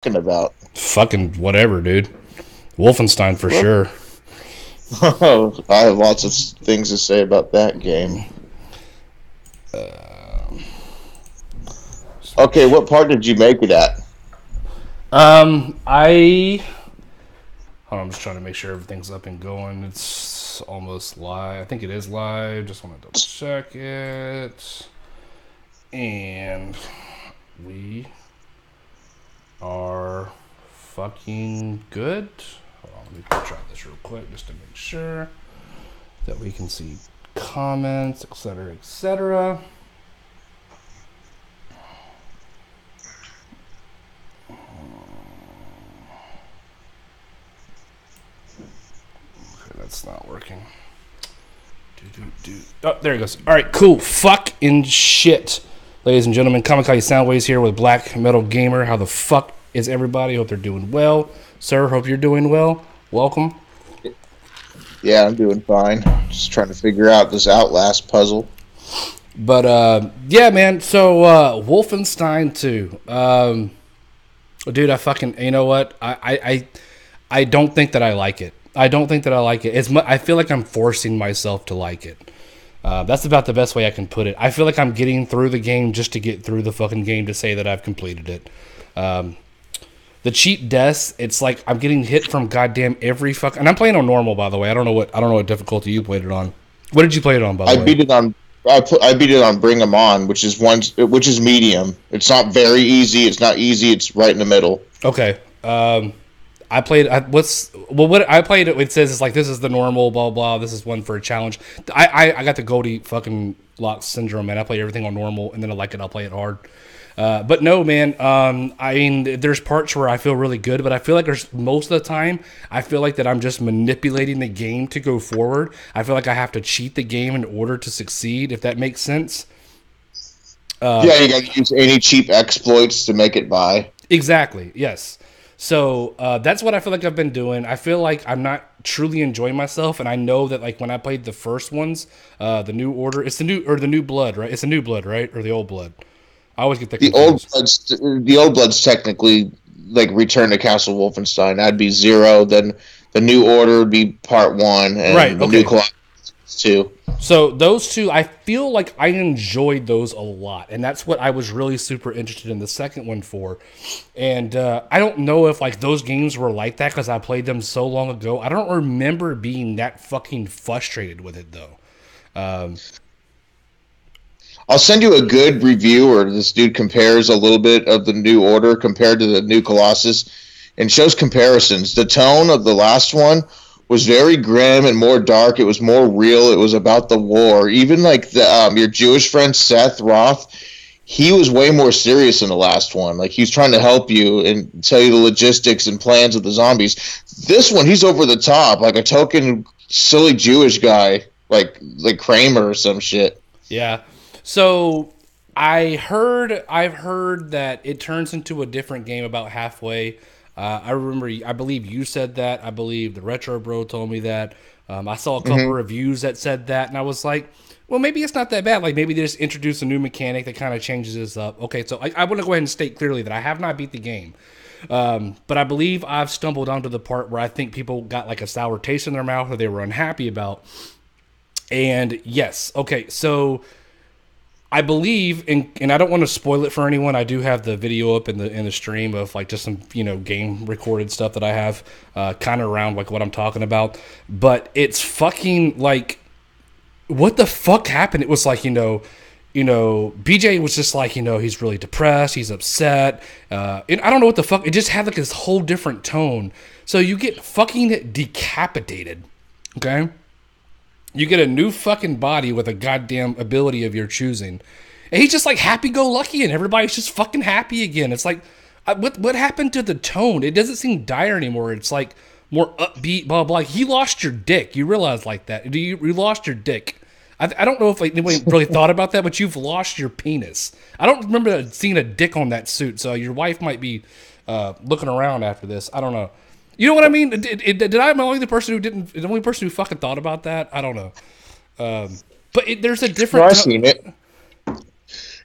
talking about? Fucking whatever, dude. Wolfenstein for sure. I have lots of things to say about that game. Okay, what part did you make it at? I hold on, I'm just trying to make sure everything's up and going. It's almost live. I think it is live. Just want to double check it. And we are fucking good. Hold on, let me try this real quick just to make sure that we can see comments, etc., etc. Okay, that's not working. Oh, there it goes. All right, cool. Fucking shit. Ladies and gentlemen, Kamikaze Soundwaves here with Black Metal Gamer. How the fuck is everybody? Hope they're doing well. Sir, hope you're doing well. Welcome. Yeah, I'm doing fine. Just trying to figure out this Outlast puzzle. But, yeah, man. So, Wolfenstein 2. Dude, I fucking... You know what? I don't think that I like it. I feel like I'm forcing myself to like it. That's about the best way I can put it. I feel like I'm getting through the game just to get through the fucking game to say that I've completed it. The cheap deaths, it's like I'm getting hit from goddamn every fuck. And I'm playing on normal, by the way. I don't know what difficulty you played it on. What did you play it on, by the way? I beat it on Bring 'Em On, which is medium. It's not very easy. It's not easy. It's right in the middle. Okay. I played. What I played? It says it's like this is the normal, blah blah. This is one for a challenge. I got the Goldie fucking lock syndrome, man. I play everything on normal, and then I like it. I'll play it hard. But no, man. I mean, there's parts where I feel really good, but I feel like there's most of the time I feel like that I'm just manipulating the game to go forward. I feel like I have to cheat the game in order to succeed. If that makes sense. Yeah, you got to use any cheap exploits to make it by. Exactly. Yes. So that's what I feel like I've been doing. I feel like I'm not truly enjoying myself, and I know that like when I played the first ones, the New Order, it's the New Blood, right? It's the New Blood, right, or the Old Blood? I always get that confused. The Old Blood's technically like Return to Castle Wolfenstein. That'd be 0. Then the New Order would be Part 1, and right, the New Colossus 2. So those two, I feel like I enjoyed those a lot, and that's what I was really super interested in the second one for. And I don't know if like those games were like that because I played them so long ago. I don't remember being that fucking frustrated with it though. I'll send you a good review where this dude compares a little bit of the New Order compared to the New Colossus and shows comparisons. The tone of the last one was very grim and more dark. It was more real. It was about the war. Even like the your Jewish friend Seth Roth, he was way more serious in the last one. Like he's trying to help you and tell you the logistics and plans of the zombies. This one, he's over the top, like a token silly Jewish guy, like Kramer or some shit. Yeah. So I've heard that it turns into a different game about halfway. I believe you said that. I believe the Retro Bro told me that. I saw a couple of reviews that said that, and I was like, well, maybe it's not that bad. Like, maybe they just introduce a new mechanic that kind of changes this up. Okay, so I want to go ahead and state clearly that I have not beat the game. But I believe I've stumbled onto the part where I think people got like a sour taste in their mouth or they were unhappy about. And yes, okay, so I believe, and I don't want to spoil it for anyone. I do have the video up in the stream of like just some game recorded stuff that I have, kind of around like what I'm talking about. But it's fucking like, what the fuck happened? It was like BJ was just like he's really depressed, he's upset, and I don't know what the fuck. It just had like this whole different tone. So you get fucking decapitated, okay? You get a new fucking body with a goddamn ability of your choosing. And he's just like happy-go-lucky and everybody's just fucking happy again. It's like, what happened to the tone? It doesn't seem dire anymore. It's like more upbeat, blah, blah. He lost your dick. You realize like that. You lost your dick. I don't know if like anybody really thought about that, but you've lost your penis. I don't remember seeing a dick on that suit, so your wife might be looking around after this. I don't know. You know what I mean? Did I am the only person who fucking thought about that? I don't know. But there's a different. No, I've seen it.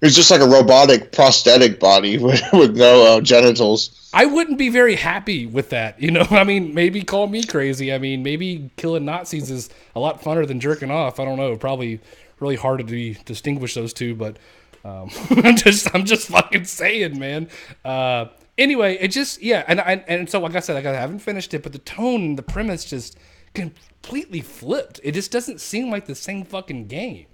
It's just like a robotic prosthetic body with no genitals. I wouldn't be very happy with that. You know, I mean, maybe call me crazy. I mean, maybe killing Nazis is a lot funner than jerking off. I don't know. Probably really hard to distinguish those two, but I'm just fucking saying, man. Anyway, it just and so like I said, I haven't finished it, but the tone and the premise just completely flipped. It just doesn't seem like the same fucking game.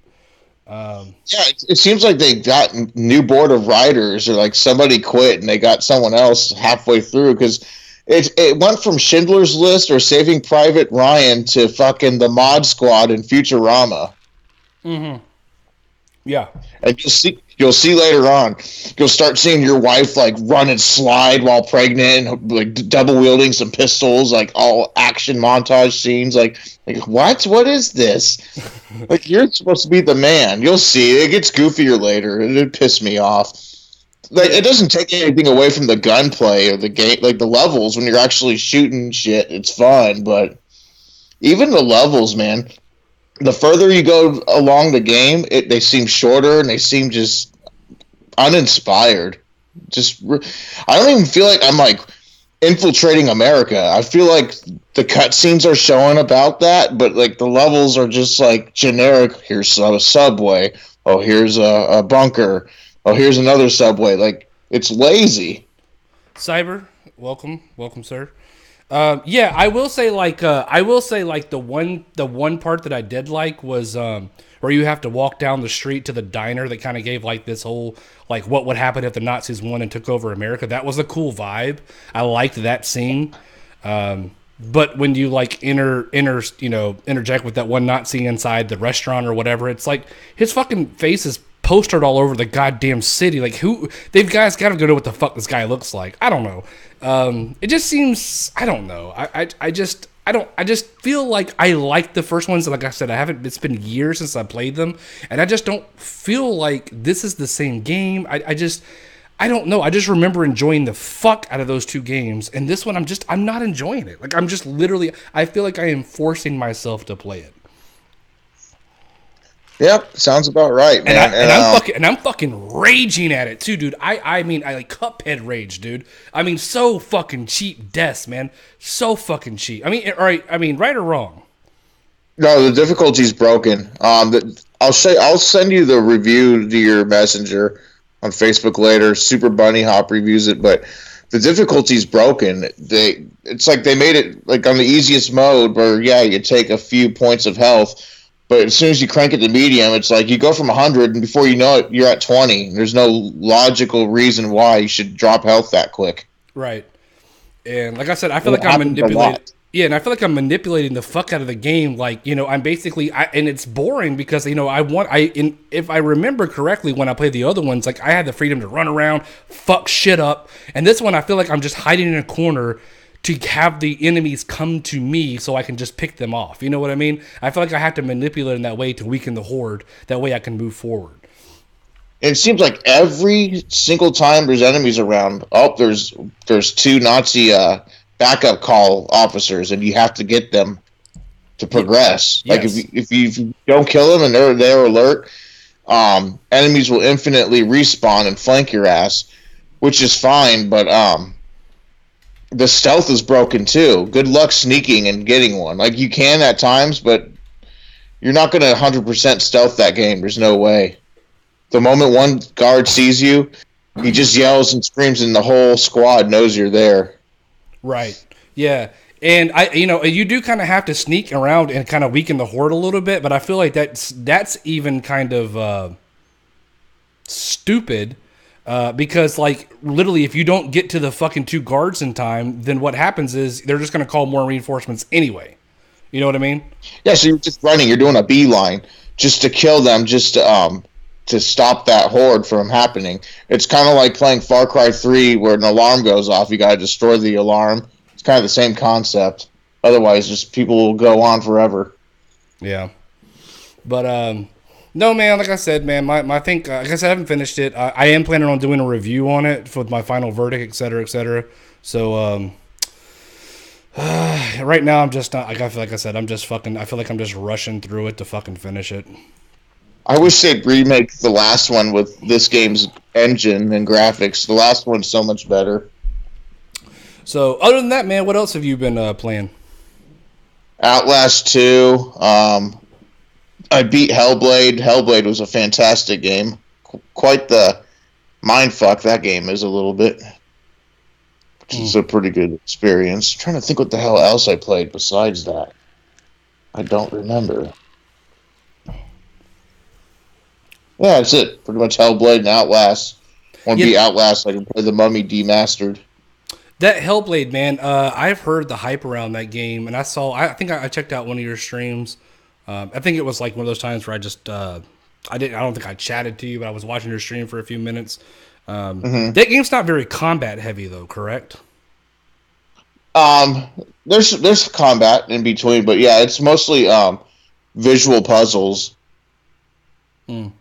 It seems like they got new board of writers, or like somebody quit and they got someone else halfway through, because it went from Schindler's List or Saving Private Ryan to fucking the Mod Squad and Futurama. Mm-hmm. Yeah, and you'll see later on, you'll start seeing your wife like run and slide while pregnant, and like double wielding some pistols, like all action montage scenes. Like what is this? Like, you're supposed to be the man. You'll see. It gets goofier later. It pissed me off. Like, it doesn't take anything away from the gunplay or the game, like the levels when you're actually shooting shit. It's fun, but even the levels, man. The further you go along the game, they seem shorter and they seem just uninspired. I don't even feel like I'm like infiltrating America. I feel like the cutscenes are showing about that, but like the levels are just like generic. Here's a subway. Oh, here's a bunker. Oh, here's another subway. Like, it's lazy. Cyber, welcome, sir. I will say the one part that I did like was where you have to walk down the street to the diner that kind of gave like this whole like what would happen if the Nazis won and took over America. That was a cool vibe. I liked that scene. But when you like interject with that one Nazi inside the restaurant or whatever, it's like his fucking face is postered all over the goddamn city. Like, they've guys gotta go know what the fuck this guy looks like. I don't know. It just seems, I don't know. I just feel like I like the first ones. Like I said, it's been years since I played them, and I just don't feel like this is the same game. I don't know. I just remember enjoying the fuck out of those two games, and this one I'm not enjoying it. Like, I'm just literally, I feel like I am forcing myself to play it. Yep, sounds about right, man. And I'm fucking raging at it too, dude. I mean, I like Cuphead rage, dude. I mean, so fucking cheap deaths, man. So fucking cheap. I mean, right or wrong? No, the difficulty's broken. I'll send you the review to your messenger on Facebook later. Super Bunny Hop reviews it, but the difficulty's broken. It's like they made it like on the easiest mode where you take a few points of health. But as soon as you crank it to medium, it's like you go from 100, and before you know it, you're at 20. There's no logical reason why you should drop health that quick. Right. And like I said, I feel like I'm manipulating. Yeah, and I feel like I'm manipulating the fuck out of the game. Like, I'm basically, and it's boring because, if I remember correctly, when I played the other ones, like, I had the freedom to run around, fuck shit up. And this one, I feel like I'm just hiding in a corner to have the enemies come to me so I can just pick them off. You know what I mean? I feel like I have to manipulate in that way to weaken the horde. That way I can move forward. It seems like every single time there's enemies around, there's two Nazi backup call officers, and you have to get them to progress. Yes. Like, if you don't kill them and they're alert, enemies will infinitely respawn and flank your ass, which is fine, but the stealth is broken too. Good luck sneaking and getting one. Like, you can at times, but you're not going to 100% stealth that game. There's no way. The moment one guard sees you, he just yells and screams, and the whole squad knows you're there. Right. Yeah. And you do kind of have to sneak around and kind of weaken the horde a little bit, but I feel like that's even kind of stupid. Because, like, literally, if you don't get to the fucking two guards in time, then what happens is they're just going to call more reinforcements anyway. You know what I mean? Yeah, so you're just running. You're doing a beeline just to kill them, just to stop that horde from happening. It's kind of like playing Far Cry 3 where an alarm goes off. You got to destroy the alarm. It's kind of the same concept. Otherwise, just people will go on forever. Yeah. But, no, man, like I said, man, my thing, like I said, I haven't finished it. I am planning on doing a review on it with my final verdict, et cetera, et cetera. So, right now I'm just not, like I feel like I'm just rushing through it to fucking finish it. I wish they'd remake the last one with this game's engine and graphics. The last one's so much better. So, other than that, man, what else have you been playing? Outlast 2. I beat Hellblade. Hellblade was a fantastic game. Quite the mindfuck that game is a little bit. It's a pretty good experience. I'm trying to think what the hell else I played besides that. I don't remember. Yeah, that's it. Pretty much Hellblade and Outlast. Want to be Outlast, I can play the Mummy Demastered. That Hellblade, man, I've heard the hype around that game, and I think I checked out one of your streams. I think it was like one of those times where I don't think I chatted to you, but I was watching your stream for a few minutes. That game's not very combat heavy though, correct? There's combat in between, but yeah, it's mostly visual puzzles. But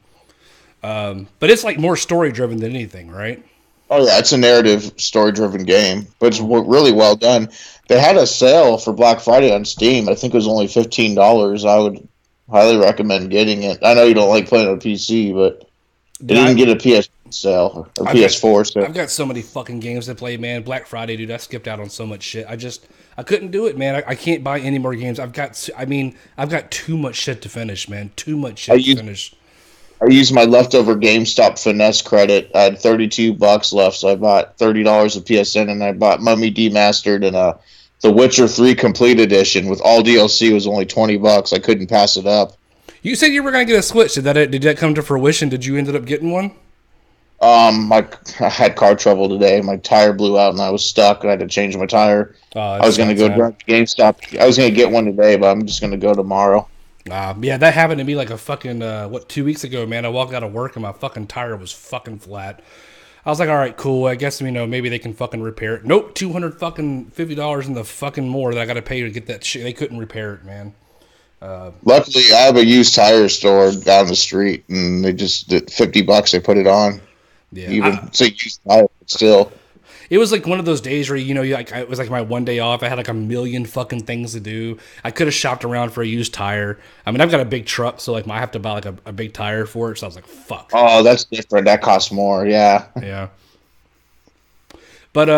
it's like more story driven than anything, right? Oh yeah, it's a narrative, story-driven game, but it's really well done. They had a sale for Black Friday on Steam. I think it was only $15. I would highly recommend getting it. I know you don't like playing on PC, but you didn't get a PS sale or PS4 sale. I've got so many fucking games to play, man. Black Friday, dude, I skipped out on so much shit. I couldn't do it, man. I can't buy any more games. I've got too much shit to finish, man. Too much shit to finish. I used my leftover GameStop finesse credit. I had $32 left, so I bought $30 of PSN, and I bought Mummy Demastered and The Witcher 3 Complete Edition with all DLC was only $20. I couldn't pass it up. You said you were going to get a Switch. Did that come to fruition? Did you end up getting one? I had car trouble today. My tire blew out, and I was stuck. I had to change my tire. I was going to go drive to GameStop. I was going to get one today, but I'm just going to go tomorrow. Yeah, that happened to me like a fucking 2 weeks ago, man. I walked out of work and my fucking tire was fucking flat. I was like, all right, cool. I guess maybe they can fucking repair it. Nope, $250 in the fucking more that I got to pay to get that shit. They couldn't repair it, man. Luckily, I have a used tire store down the street, and they just did $50. They put it on. Yeah, it's a used tire, but still. It was like one of those days where, it was like my one day off. I had like a million fucking things to do. I could have shopped around for a used tire. I mean, I've got a big truck, so like I have to buy like a big tire for it. So I was like, fuck. Oh, that's different. That costs more. Yeah. Yeah. But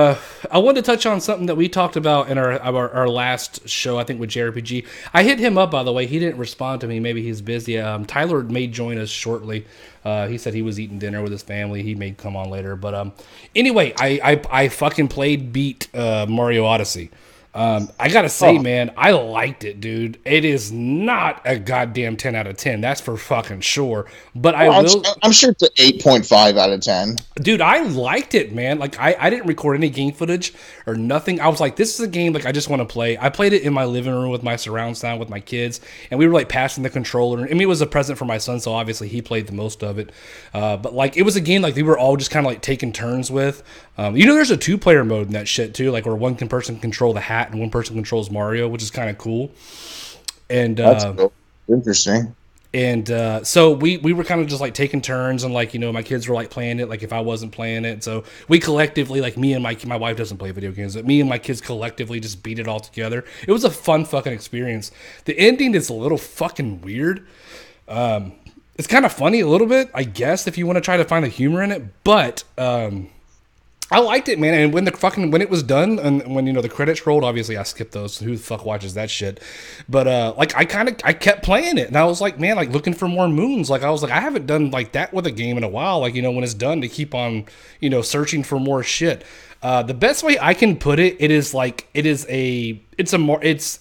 I wanted to touch on something that we talked about in our last show, I think, with JRPG. I hit him up, by the way. He didn't respond to me. Maybe he's busy. Tyler may join us shortly. He said he was eating dinner with his family. He may come on later. But anyway, I fucking beat Mario Odyssey. I gotta say, man, I liked it, dude. It is not a goddamn 10 out of 10. That's for fucking sure. But I'm sure it's an 8.5 out of 10. Dude, I liked it, man. Like, I didn't record any game footage or nothing. I was like, this is a game like I just want to play. I played it in my living room with my surround sound with my kids, and we were like passing the controller. I mean, it was a present for my son, so obviously he played the most of it. But like, it was a game like we were all just kind of like taking turns with. There's a 2-player mode in that shit too, like where one person control the hat and one person controls Mario, which is kind of cool. And that's cool. Interesting. And so we were kind of just like taking turns, and like my kids were like playing it, like if I wasn't playing it. So we collectively, like me and my wife doesn't play video games, but me and my kids collectively just beat it all together. It was a fun fucking experience. The ending is a little fucking weird. It's kind of funny a little bit, I guess, if you want to try to find the humor in it, but I liked it, man. And when it was done, and when the credits rolled, obviously I skipped those. Who the fuck watches that shit? But I kept playing it, and I was like, man, like looking for more moons. Like I was like, I haven't done like that with a game in a while. Like when it's done, to keep on searching for more shit. The best way I can put it, it's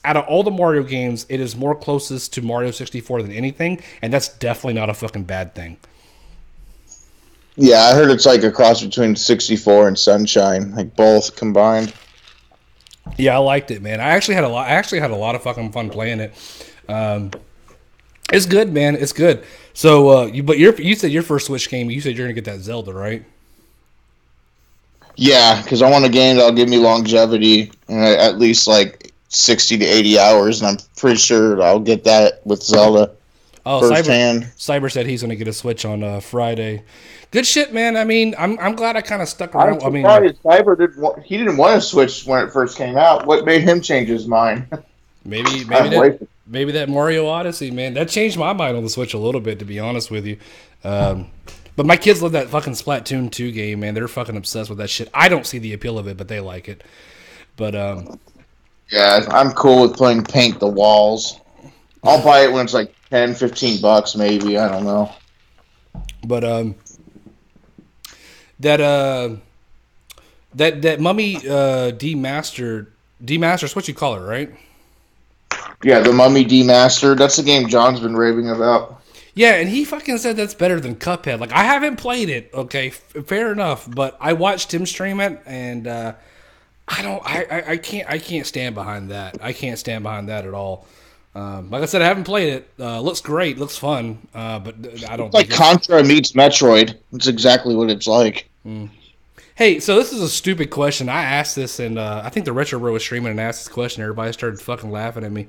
out of all the Mario games, it is more closest to Mario 64 than anything, and that's definitely not a fucking bad thing. Yeah, I heard it's like a cross between 64 and Sunshine, like both combined. Yeah, I liked it, man. I actually had a lot of fucking fun playing it. It's good, man. It's good. So, you said your first Switch game. You said you're gonna get that Zelda, right? Yeah, because I want a game that'll give me longevity, at least like 60 to 80 hours, and I'm pretty sure I'll get that with Zelda. Oh, Cyber said he's gonna get a Switch on Friday. Good shit, man. I mean, I'm glad I kind of stuck around. Cyber didn't want to Switch when it first came out. What made him change his mind? Maybe maybe that Mario Odyssey, man. That changed my mind on the Switch a little bit, to be honest with you. But my kids love that fucking Splatoon 2 game, man. They're fucking obsessed with that shit. I don't see the appeal of it, but they like it. But yeah, I'm cool with playing Paint the Walls. I'll buy it when it's like $10-15 maybe. I don't know. But that Mummy Demastered, is what you call it, right? Yeah, the Mummy Demastered. That's the game John's been raving about. Yeah, and he fucking said that's better than Cuphead. Like, I haven't played it, okay, fair enough, but I watched him stream it, and I can't stand behind that. I can't stand behind that at all. Like I said, I haven't played it. Looks great, looks fun, but I don't. It's like Contra meets Metroid. It's exactly what it's like. Hey, so this is a stupid question. I asked this, and I think the Retro Bro was streaming and asked this question. Everybody started fucking laughing at me.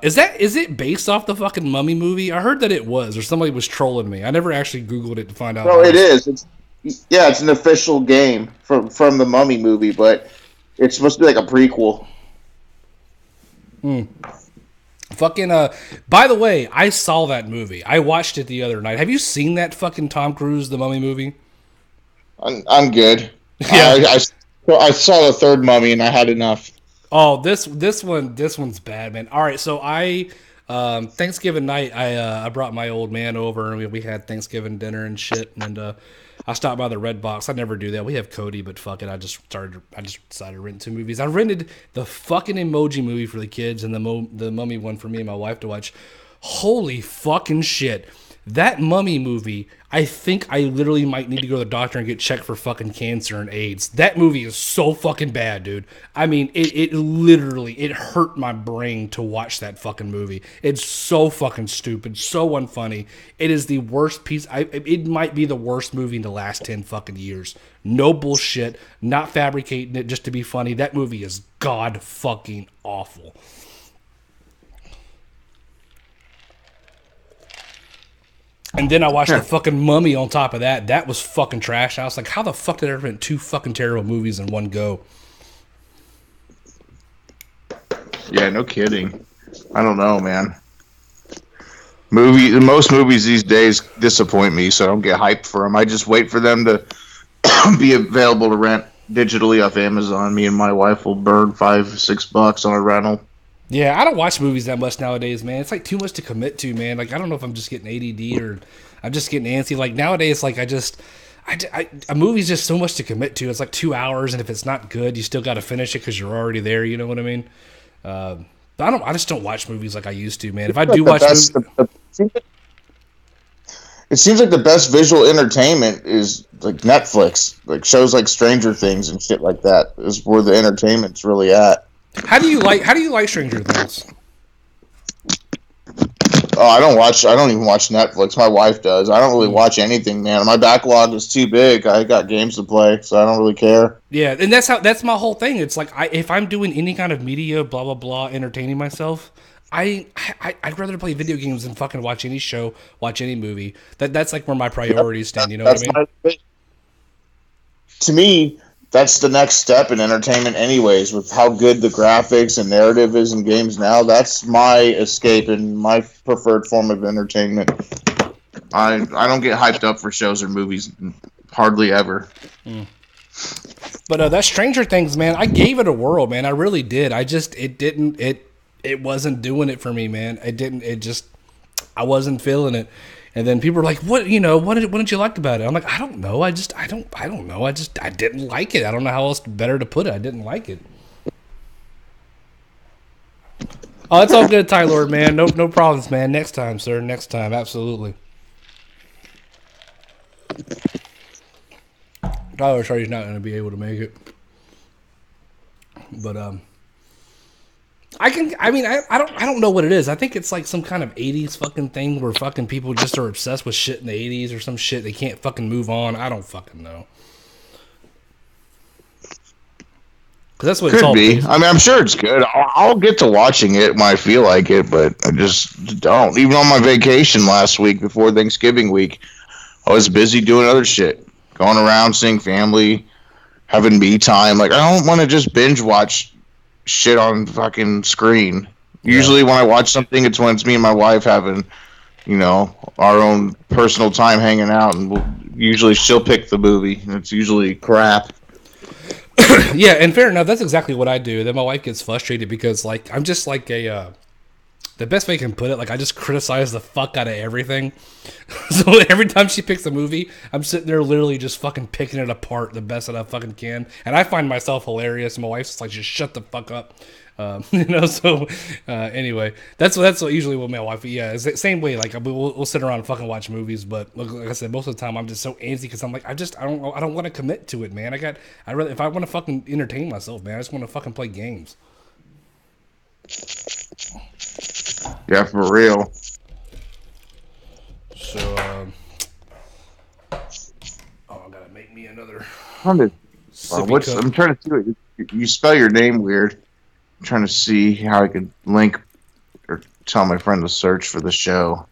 Is it based off the fucking Mummy movie? I heard that it was, or somebody was trolling me. I never actually Googled it to find out. No, it is. It's an official game from the Mummy movie, but it's supposed to be like a prequel. Fucking, by the way, I saw that movie. I watched it the other night. Have you seen that fucking Tom Cruise, the Mummy movie? I'm good. Yeah. I saw the third Mummy and I had enough. Oh, this one's bad, man. All right, so I Thanksgiving night I brought my old man over and we had Thanksgiving dinner and shit, and I stopped by the Red Box. I never do that. We have Cody, but fuck it. I just decided to rent 2 movies. I rented the fucking Emoji movie for the kids and the Mummy one for me and my wife to watch. Holy fucking shit. That Mummy movie, I think I literally might need to go to the doctor and get checked for fucking cancer and AIDS. That movie is so fucking bad, dude. I mean, it literally, it hurt my brain to watch that fucking movie. It's so fucking stupid, so unfunny. It is the worst piece. It might be the worst movie in the last 10 fucking years. No bullshit, not fabricating it just to be funny. That movie is god fucking awful. And then I watched the fucking Mummy on top of that. That was fucking trash. I was like, how the fuck did I ever rent 2 fucking terrible movies in one go? Yeah, no kidding. I don't know, man. Most movies these days disappoint me, so I don't get hyped for them. I just wait for them to be available to rent digitally off Amazon. Me and my wife will burn $5-6 on a rental. Yeah, I don't watch movies that much nowadays, man. It's like too much to commit to, man. Like, I don't know if I'm just getting ADD or I'm just getting antsy. Like, nowadays, like, a movie's just so much to commit to. It's like 2 hours, and if it's not good, you still got to finish it because you're already there. You know what I mean? But I just don't watch movies like I used to, man. If I do watch movies, it seems like the best visual entertainment is like Netflix, like shows like Stranger Things and shit like that is where the entertainment's really at. How do you like Stranger Things? Oh, I don't even watch Netflix. My wife does. I don't really watch anything, man. My backlog is too big. I got games to play, so I don't really care. Yeah, and that's my whole thing. It's like if I'm doing any kind of media, blah blah blah, entertaining myself, I'd rather play video games than fucking watch any show, watch any movie. That's like where my priorities stand. You know what I mean? To me, that's the next step in entertainment anyways, with how good the graphics and narrative is in games now. That's my escape and my preferred form of entertainment. I don't get hyped up for shows or movies hardly ever. But that Stranger Things, man, I gave it a whirl, man. I really did. It wasn't doing it for me, man. I wasn't feeling it. And then people were like, what did you like about it? I'm like, I don't know. I don't know. I didn't like it. I don't know how else better to put it. I didn't like it. Oh, it's all good, Ty Lord, man. No problems, man. Next time, sir. Next time. Absolutely. Tyler's sorry he's not going to be able to make it. But, I don't know what it is. I think it's like some kind of 80s fucking thing where fucking people just are obsessed with shit in the 80s or some shit. They can't fucking move on. I don't fucking know. Because that's what it's all be. I mean, I'm sure it's good. I'll get to watching it when I feel like it, but I just don't. Even on my vacation last week before Thanksgiving week, I was busy doing other shit. Going around, seeing family, having me time. Like, I don't want to just binge watch shit on fucking screen. Usually when I watch something, it's when it's me and my wife having, our own personal time hanging out, and usually she'll pick the movie, and it's usually crap. Yeah, and fair enough. That's exactly what I do. Then my wife gets frustrated because, like, I'm just like a... the best way I can put it, like, I just criticize the fuck out of everything. So every time she picks a movie, I'm sitting there literally just fucking picking it apart the best that I fucking can. And I find myself hilarious. And my wife's just like, just shut the fuck up. Anyway, that's usually what my wife, it's the same way. Like, we'll sit around and fucking watch movies. But like I said, most of the time I'm just so antsy because I'm like, I don't want to commit to it, man. If I want to fucking entertain myself, man, I just want to fucking play games. Yeah, for real. So, I gotta make me another. I'm trying to see what you spell your name weird. I'm trying to see how I could link or tell my friend to search for the show.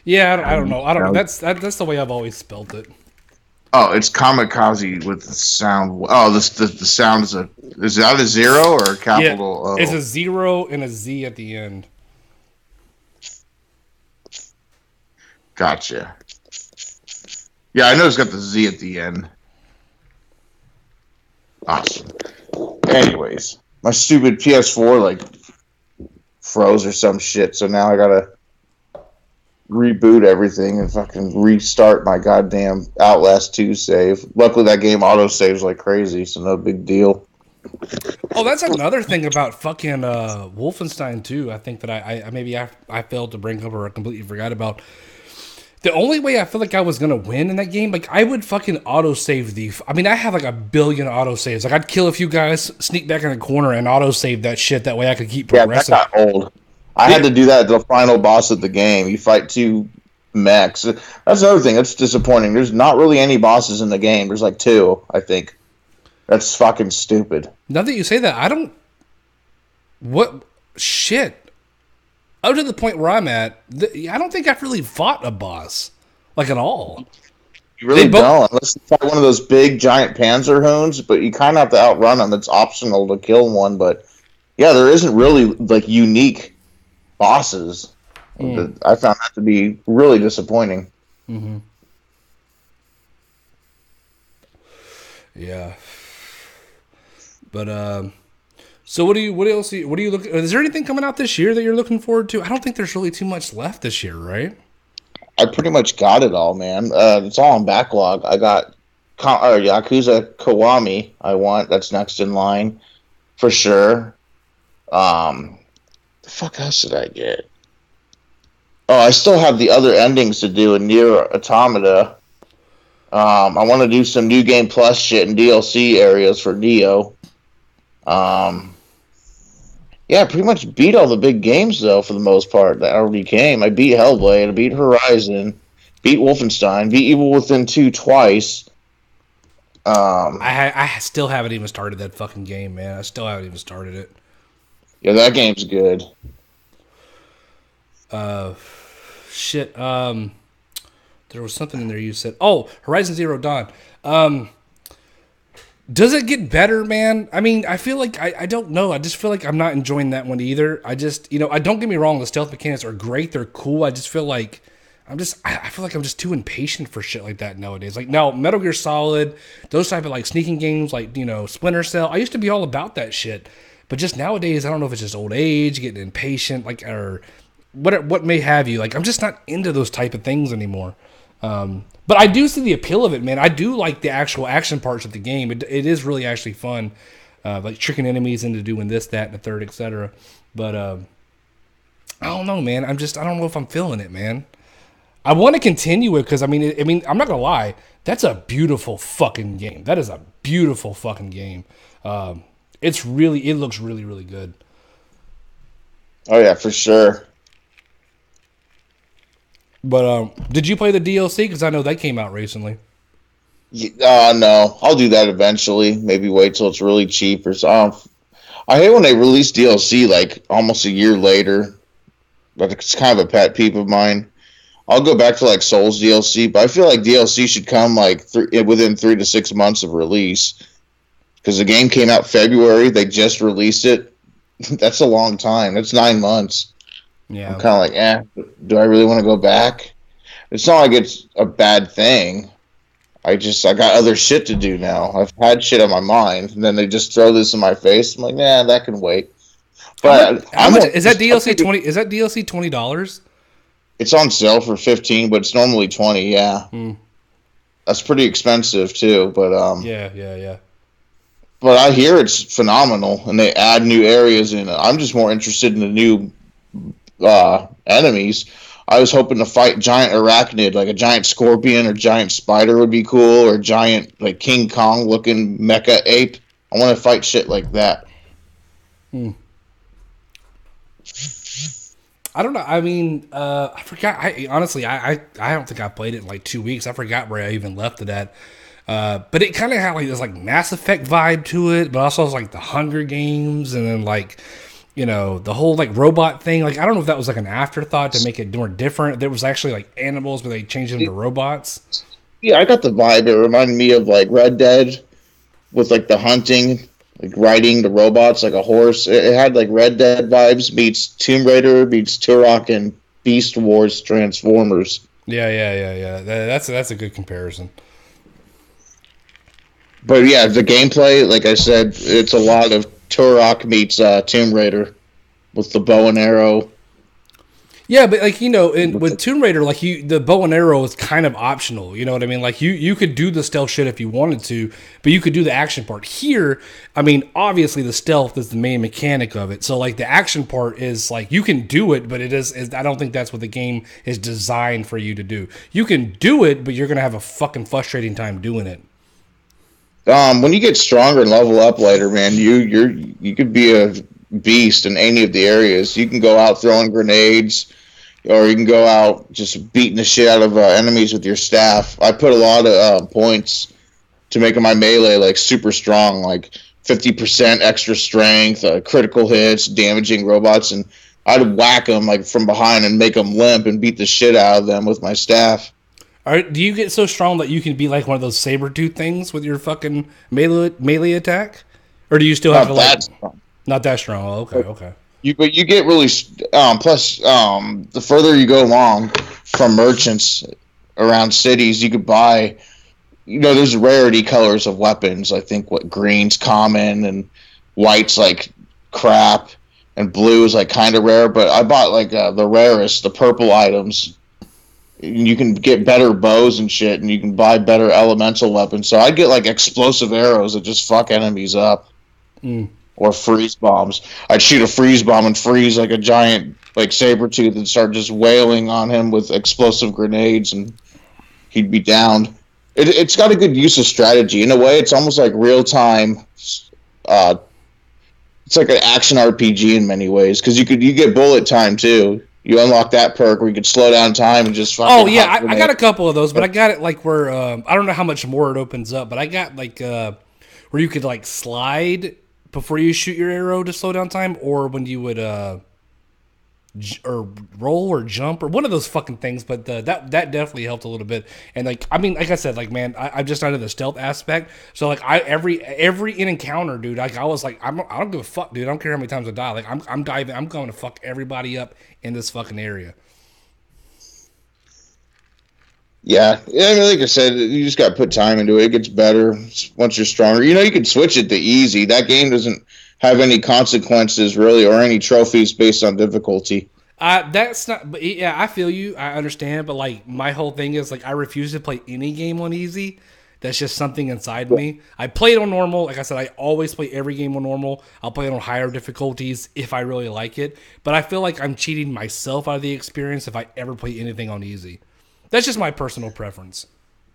Yeah, I don't know. That's the way I've always spelt it. Oh, it's Kamikaze with the sound. Oh, the sound is that a zero or a capital O? It's a 0 and a Z at the end. Gotcha. Yeah, I know it's got the Z at the end. Awesome. Anyways, my stupid PS4 froze or some shit, so now I gotta reboot everything and fucking restart my goddamn Outlast 2 save. Luckily, that game auto saves like crazy, so no big deal. Oh, that's another thing about fucking Wolfenstein 2. I think that I failed to bring up or I completely forgot about. The only way I feel like I was gonna win in that game, like I would fucking autosave I have like a billion autosaves. Like I'd kill a few guys, sneak back in the corner, and autosave that shit. That way I could keep progressing. Yeah, that got old. I had to do that at the final boss of the game. You fight 2 mechs. That's another thing. That's disappointing. There's not really any bosses in the game. There's like 2, I think. That's fucking stupid. Now that you say that, what shit? Up to the point where I'm at, I don't think I've really fought a boss, like at all. You really don't, unless you fight one of those big giant panzer hounds, but you kind of have to outrun them. It's optional to kill one, but yeah, there isn't really like unique bosses. I found that to be really disappointing. Mm-hmm. Yeah. But so what else are you looking? Is there anything coming out this year that you're looking forward to? I don't think there's really too much left this year, right? I pretty much got it all, man. It's all on backlog. I got Yakuza Kiwami. That's next in line for sure. The fuck else did I get? Oh, I still have the other endings to do in Nier Automata. I want to do some New Game Plus shit and DLC areas for Neo. Yeah, pretty much beat all the big games, though, for the most part, that already came. I beat Hellblade, I beat Horizon, beat Wolfenstein, beat Evil Within 2 twice. I still haven't even started that fucking game, man. I still haven't even started it. Yeah, that game's good. Shit. There was something in there you said. Oh, Horizon Zero Dawn. Does it get better, man? I mean, I feel like, I don't know. I just feel like I'm not enjoying that one either. I just, I don't get me wrong. The stealth mechanics are great. They're cool. I just feel like, I feel like I'm just too impatient for shit like that nowadays. Like, now, Metal Gear Solid, those type of, like, sneaking games, like, Splinter Cell. I used to be all about that shit. But just nowadays, I don't know if it's just old age, getting impatient, like, or what may have you. Like, I'm just not into those type of things anymore. But I do see the appeal of it, man. I do like the actual action parts of the game. It is really actually fun, like tricking enemies into doing this, that, and the third, etc. But I don't know, man. I don't know if I'm feeling it, man. I want to continue it because I'm not gonna lie. That's a beautiful fucking game. That is a beautiful fucking game. It looks really, really good. Oh yeah, for sure. But did you play the DLC? Because I know that came out recently. No, I'll do that eventually. Maybe wait till it's really cheap or something. I hate when they release DLC like almost a year later. But it's kind of a pet peeve of mine. I'll go back to like Souls DLC, but I feel like DLC should come like within 3 to 6 months of release. Because the game came out February, they just released it That's a long time. That's 9 months. I'm Yeah. kind of like, do I really want to go back? It's not like it's a bad thing. I got other shit to do now. I've had shit on my mind, and then they just throw this in my face. I'm like, nah, that can wait. How much? But How much is that DLC 20? Is that DLC $20? It's on sale for 15, but it's normally 20. Yeah, that's pretty expensive too. Yeah. But I hear it's phenomenal, and they add new areas in it. I'm just more interested in the new enemies. I was hoping to fight giant arachnid, like a giant scorpion or giant spider would be cool, or giant like King Kong looking mecha ape. I want to fight shit like that. I don't know. I mean, I forgot. Honestly, I don't think I played it in like 2 weeks. I forgot where I even left it at. But it kind of had like this like Mass Effect vibe to it, but also was like the Hunger Games, and then like, you know, the whole like robot thing. Like, I don't know if that was like an afterthought to make it more different. There was actually like animals, but they changed them to robots. Yeah, I got the vibe. It reminded me of like Red Dead with like the hunting, like riding the robots like a horse. It had like Red Dead vibes meets Tomb Raider meets Turok and Beast Wars Transformers. Yeah. That's a good comparison. But yeah, the gameplay, like I said, it's a lot of Turok meets Tomb Raider with the bow and arrow. Yeah, but like, you know, with Tomb Raider, like the bow and arrow is kind of optional. You know what I mean? Like you could do the stealth shit if you wanted to, but you could do the action part. Here, I mean, obviously the stealth is the main mechanic of it. So like the action part is like you can do it, but it is I don't think that's what the game is designed for you to do. You can do it, but you're gonna have a fucking frustrating time doing it. When you get stronger and level up later, man, you could be a beast in any of the areas. You can go out throwing grenades, or you can go out just beating the shit out of enemies with your staff. I put a lot of points to making my melee like super strong, like 50% extra strength, critical hits, damaging robots, and I'd whack them like from behind and make them limp and beat the shit out of them with my staff. All right, do you get so strong that you can be like one of those saber tooth things with your fucking melee attack, or do you still have to like Strong. not that strong? Oh, okay. But you get really plus the further you go along from merchants around cities, you could buy. You know, there's rarity colors of weapons. I think what green's common and white's like crap, and blue is like kind of rare. But I bought like the rarest, the purple items. You can get better bows and shit, and you can buy better elemental weapons. So I get like explosive arrows that just fuck enemies up. Or freeze bombs. I'd shoot a freeze bomb and freeze like a giant like saber tooth and start just wailing on him with explosive grenades, and he'd be downed. It's got a good use of strategy. In a way, it's almost like real time. It's like an action RPG in many ways, because you get bullet time too. You unlock that perk where you could slow down time and just fucking. Oh yeah, I got a couple of those, but I got it like where I don't know how much more it opens up, but I got like where you could like slide before you shoot your arrow to slow down time, or when you would or roll or jump or one of those fucking things. But that definitely helped a little bit. And like, I mean, like I said, like, man, I'm just not into the stealth aspect. So like, every encounter, dude, like I was like, I don't give a fuck, dude. I don't care how many times I die. Like I'm diving. I'm going to fuck everybody up in this fucking area. Yeah, I mean, like I said, you just got to put time into it. It gets better once you're stronger. You know, you can switch it to easy. That game doesn't have any consequences really, or any trophies based on difficulty. That's not. But yeah, I feel you. I understand. But like, my whole thing is like, I refuse to play any game on easy. That's just something inside me. I play it on normal. Like I said, I always play every game on normal. I'll play it on higher difficulties if I really like it. But I feel like I'm cheating myself out of the experience if I ever play anything on easy. That's just my personal preference.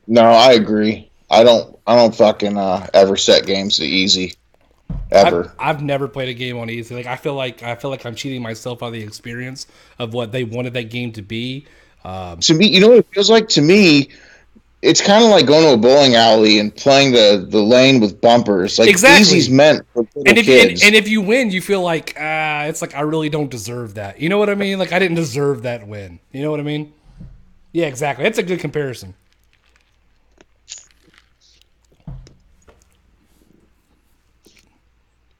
No, I agree. I don't fucking ever set games to easy. Ever. I've never played a game on easy. Like I feel like I'm cheating myself out of the experience of what they wanted that game to be. To me, you know what it feels like? To me, it's kind of like going to a bowling alley and playing the lane with bumpers. Like exactly. Easy's meant for little kids. And if you win, you feel like it's like I really don't deserve that. You know what I mean? Like I didn't deserve that win. You know what I mean? Yeah, exactly. That's a good comparison.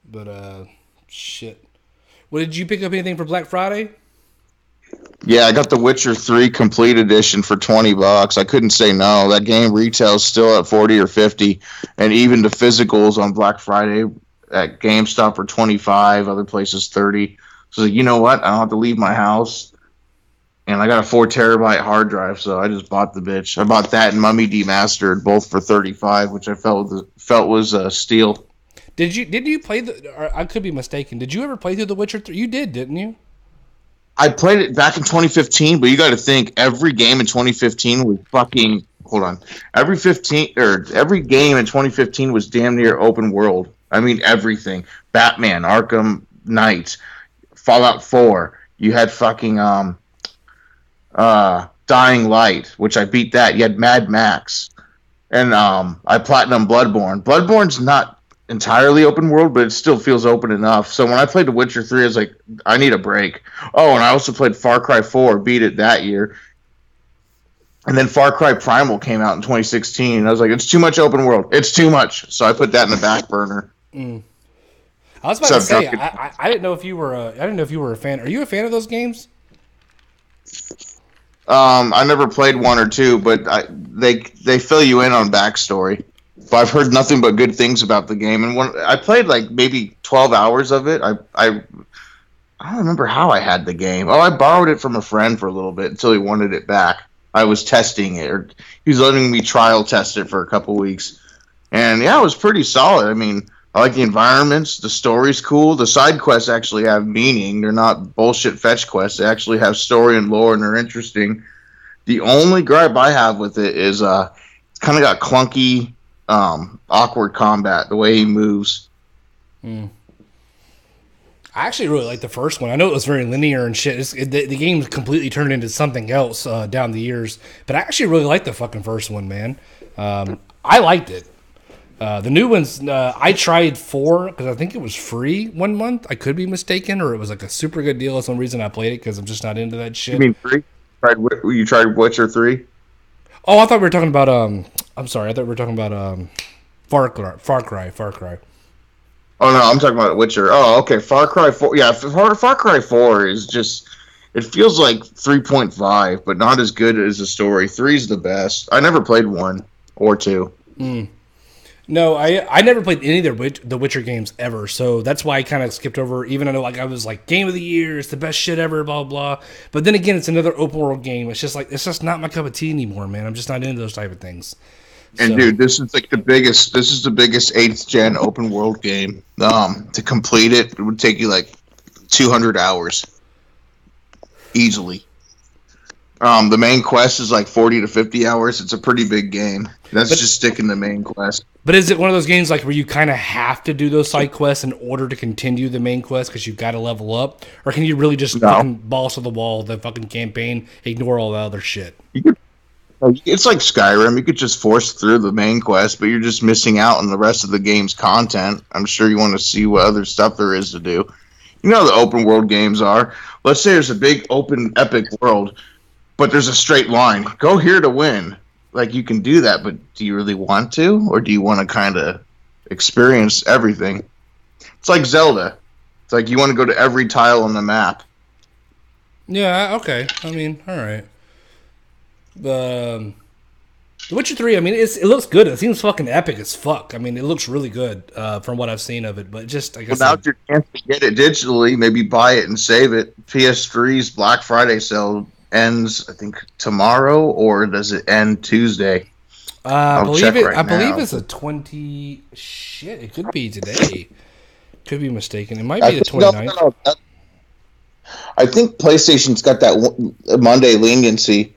But shit. Well, did you pick up anything for Black Friday? Yeah, I got The Witcher 3 Complete Edition for $20. I couldn't say no. That game retails still at 40 or 50, and even the physicals on Black Friday at GameStop are 25, other places 30. So you know what? I don't have to leave my house, and I got a 4 terabyte hard drive, so I just bought the bitch. I bought that and Mummy Demastered both for 35, which I felt was a steal. Did you play or I could be mistaken. Did you ever play through The Witcher 3? You did, didn't you? I played it back in 2015, but you got to think every game in 2015 was fucking. Hold on, every game in 2015 was damn near open world. I mean everything: Batman, Arkham Knight, Fallout 4. You had fucking Dying Light, which I beat that. You had Mad Max, and I platinum Bloodborne. Bloodborne's not entirely open world, but it still feels open enough. So when I played The Witcher 3, I was like, I need a break. Oh, and I also played Far Cry 4, beat it that year. And then Far Cry Primal came out in 2016, and I was like, it's too much open world. It's too much. So I put that in the back burner. I was about to say, I didn't know if you were a fan. Are you a fan of those games? I never played 1 or 2, but they fill you in on backstory. But I've heard nothing but good things about the game, and when I played like maybe 12 hours of it, I don't remember how I had the game. Oh, I borrowed it from a friend for a little bit until he wanted it back. I was testing it, or he was letting me trial test it for a couple weeks, and yeah, it was pretty solid. I mean, I like the environments, the story's cool. The side quests actually have meaning. They're not bullshit fetch quests. They actually have story and lore, and they're interesting. The only gripe I have with it is it's kind of got clunky, awkward combat, the way he moves. I actually really like the first one. I know it was very linear and shit. The game completely turned into something else down the years, but I actually really liked the fucking first one, man. I liked it. The new ones, I tried 4 because I think it was free 1 month. I could be mistaken, or it was like a super good deal. That's one reason I played it, because I'm just not into that shit. You mean 3? You tried Witcher 3? Oh, I thought we were talking about I'm sorry. I thought we were talking about Far Cry. Oh no, I'm talking about Witcher. Oh, okay. Far Cry 4. Yeah, Far Cry 4 is just. It feels like 3.5, but not as good as the story. 3 is the best. I never played 1 or 2. No, I never played any of the Witcher games ever, so that's why I kind of skipped over. Even though I was like, game of the year, it's the best shit ever, blah blah. But then again, it's another open world game. It's just not my cup of tea anymore, man. I'm just not into those type of things. And dude, this is like the biggest. This is the biggest 8th gen open world game. To complete it, it would take you like 200 hours easily. The main quest is like 40 to 50 hours. It's a pretty big game. That's just sticking the main quest. But is it one of those games like where you kind of have to do those side quests in order to continue the main quest because you've got to level up? Or can you really just fucking balls to the wall, the fucking campaign, ignore all the other shit? It's like Skyrim. You could just force through the main quest, but you're just missing out on the rest of the game's content. I'm sure you want to see what other stuff there is to do. You know how the open world games are. Let's say there's a big open epic world, but there's a straight line. Go here to win. Like, you can do that, but do you really want to? Or do you want to kind of experience everything? It's like Zelda. It's like you want to go to every tile on the map. Yeah, okay. I mean, all right. The Witcher 3, I mean, it looks good. It seems fucking epic as fuck. I mean, it looks really good from what I've seen of it. But just, I guess... Well, now's your chance to get it digitally. Maybe buy it and save it. PS3's Black Friday sale ends, I think, tomorrow, or does it end Tuesday? I believe it's a 20... Shit, it could be today. Could be mistaken. It might be the 29th. I think PlayStation's got that Monday leniency.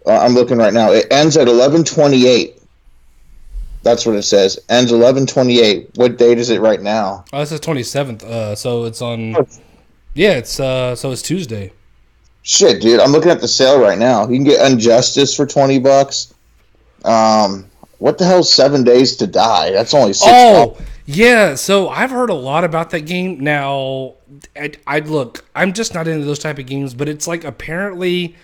I'm looking right now. It ends at 11/28. That's what it says. Ends 11/28. What date is it right now? Oh, this is 27th. So it's on... Yeah, it's so it's Tuesday. Shit, dude. I'm looking at the sale right now. You can get Unjustice for $20. What the hell is 7 Days to Die? That's only $6. Oh, yeah. So I've heard a lot about that game. Now, look, I'm just not into those type of games, but it's like apparently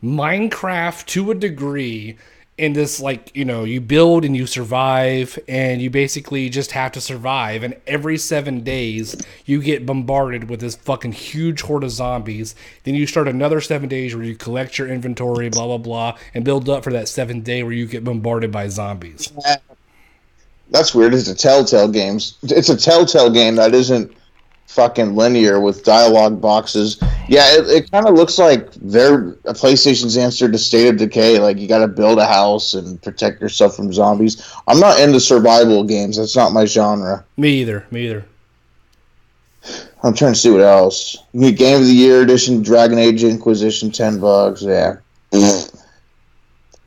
Minecraft to a degree in this, like, you know, you build and you survive, and you basically just have to survive. And every 7 days, you get bombarded with this fucking huge horde of zombies. Then you start another 7 days where you collect your inventory, blah, blah, blah, and build up for that 7th day where you get bombarded by zombies. That's weird. It's a Telltale game. It's a Telltale game that isn't fucking linear with dialogue boxes. Yeah, it kind of looks like they're a PlayStation's answer to State of Decay. Like, you got to build a house and protect yourself from zombies. I'm not into survival games. That's not my genre. Me either. I'm trying to see what else. You get Game of the Year edition, Dragon Age Inquisition, $10. Yeah.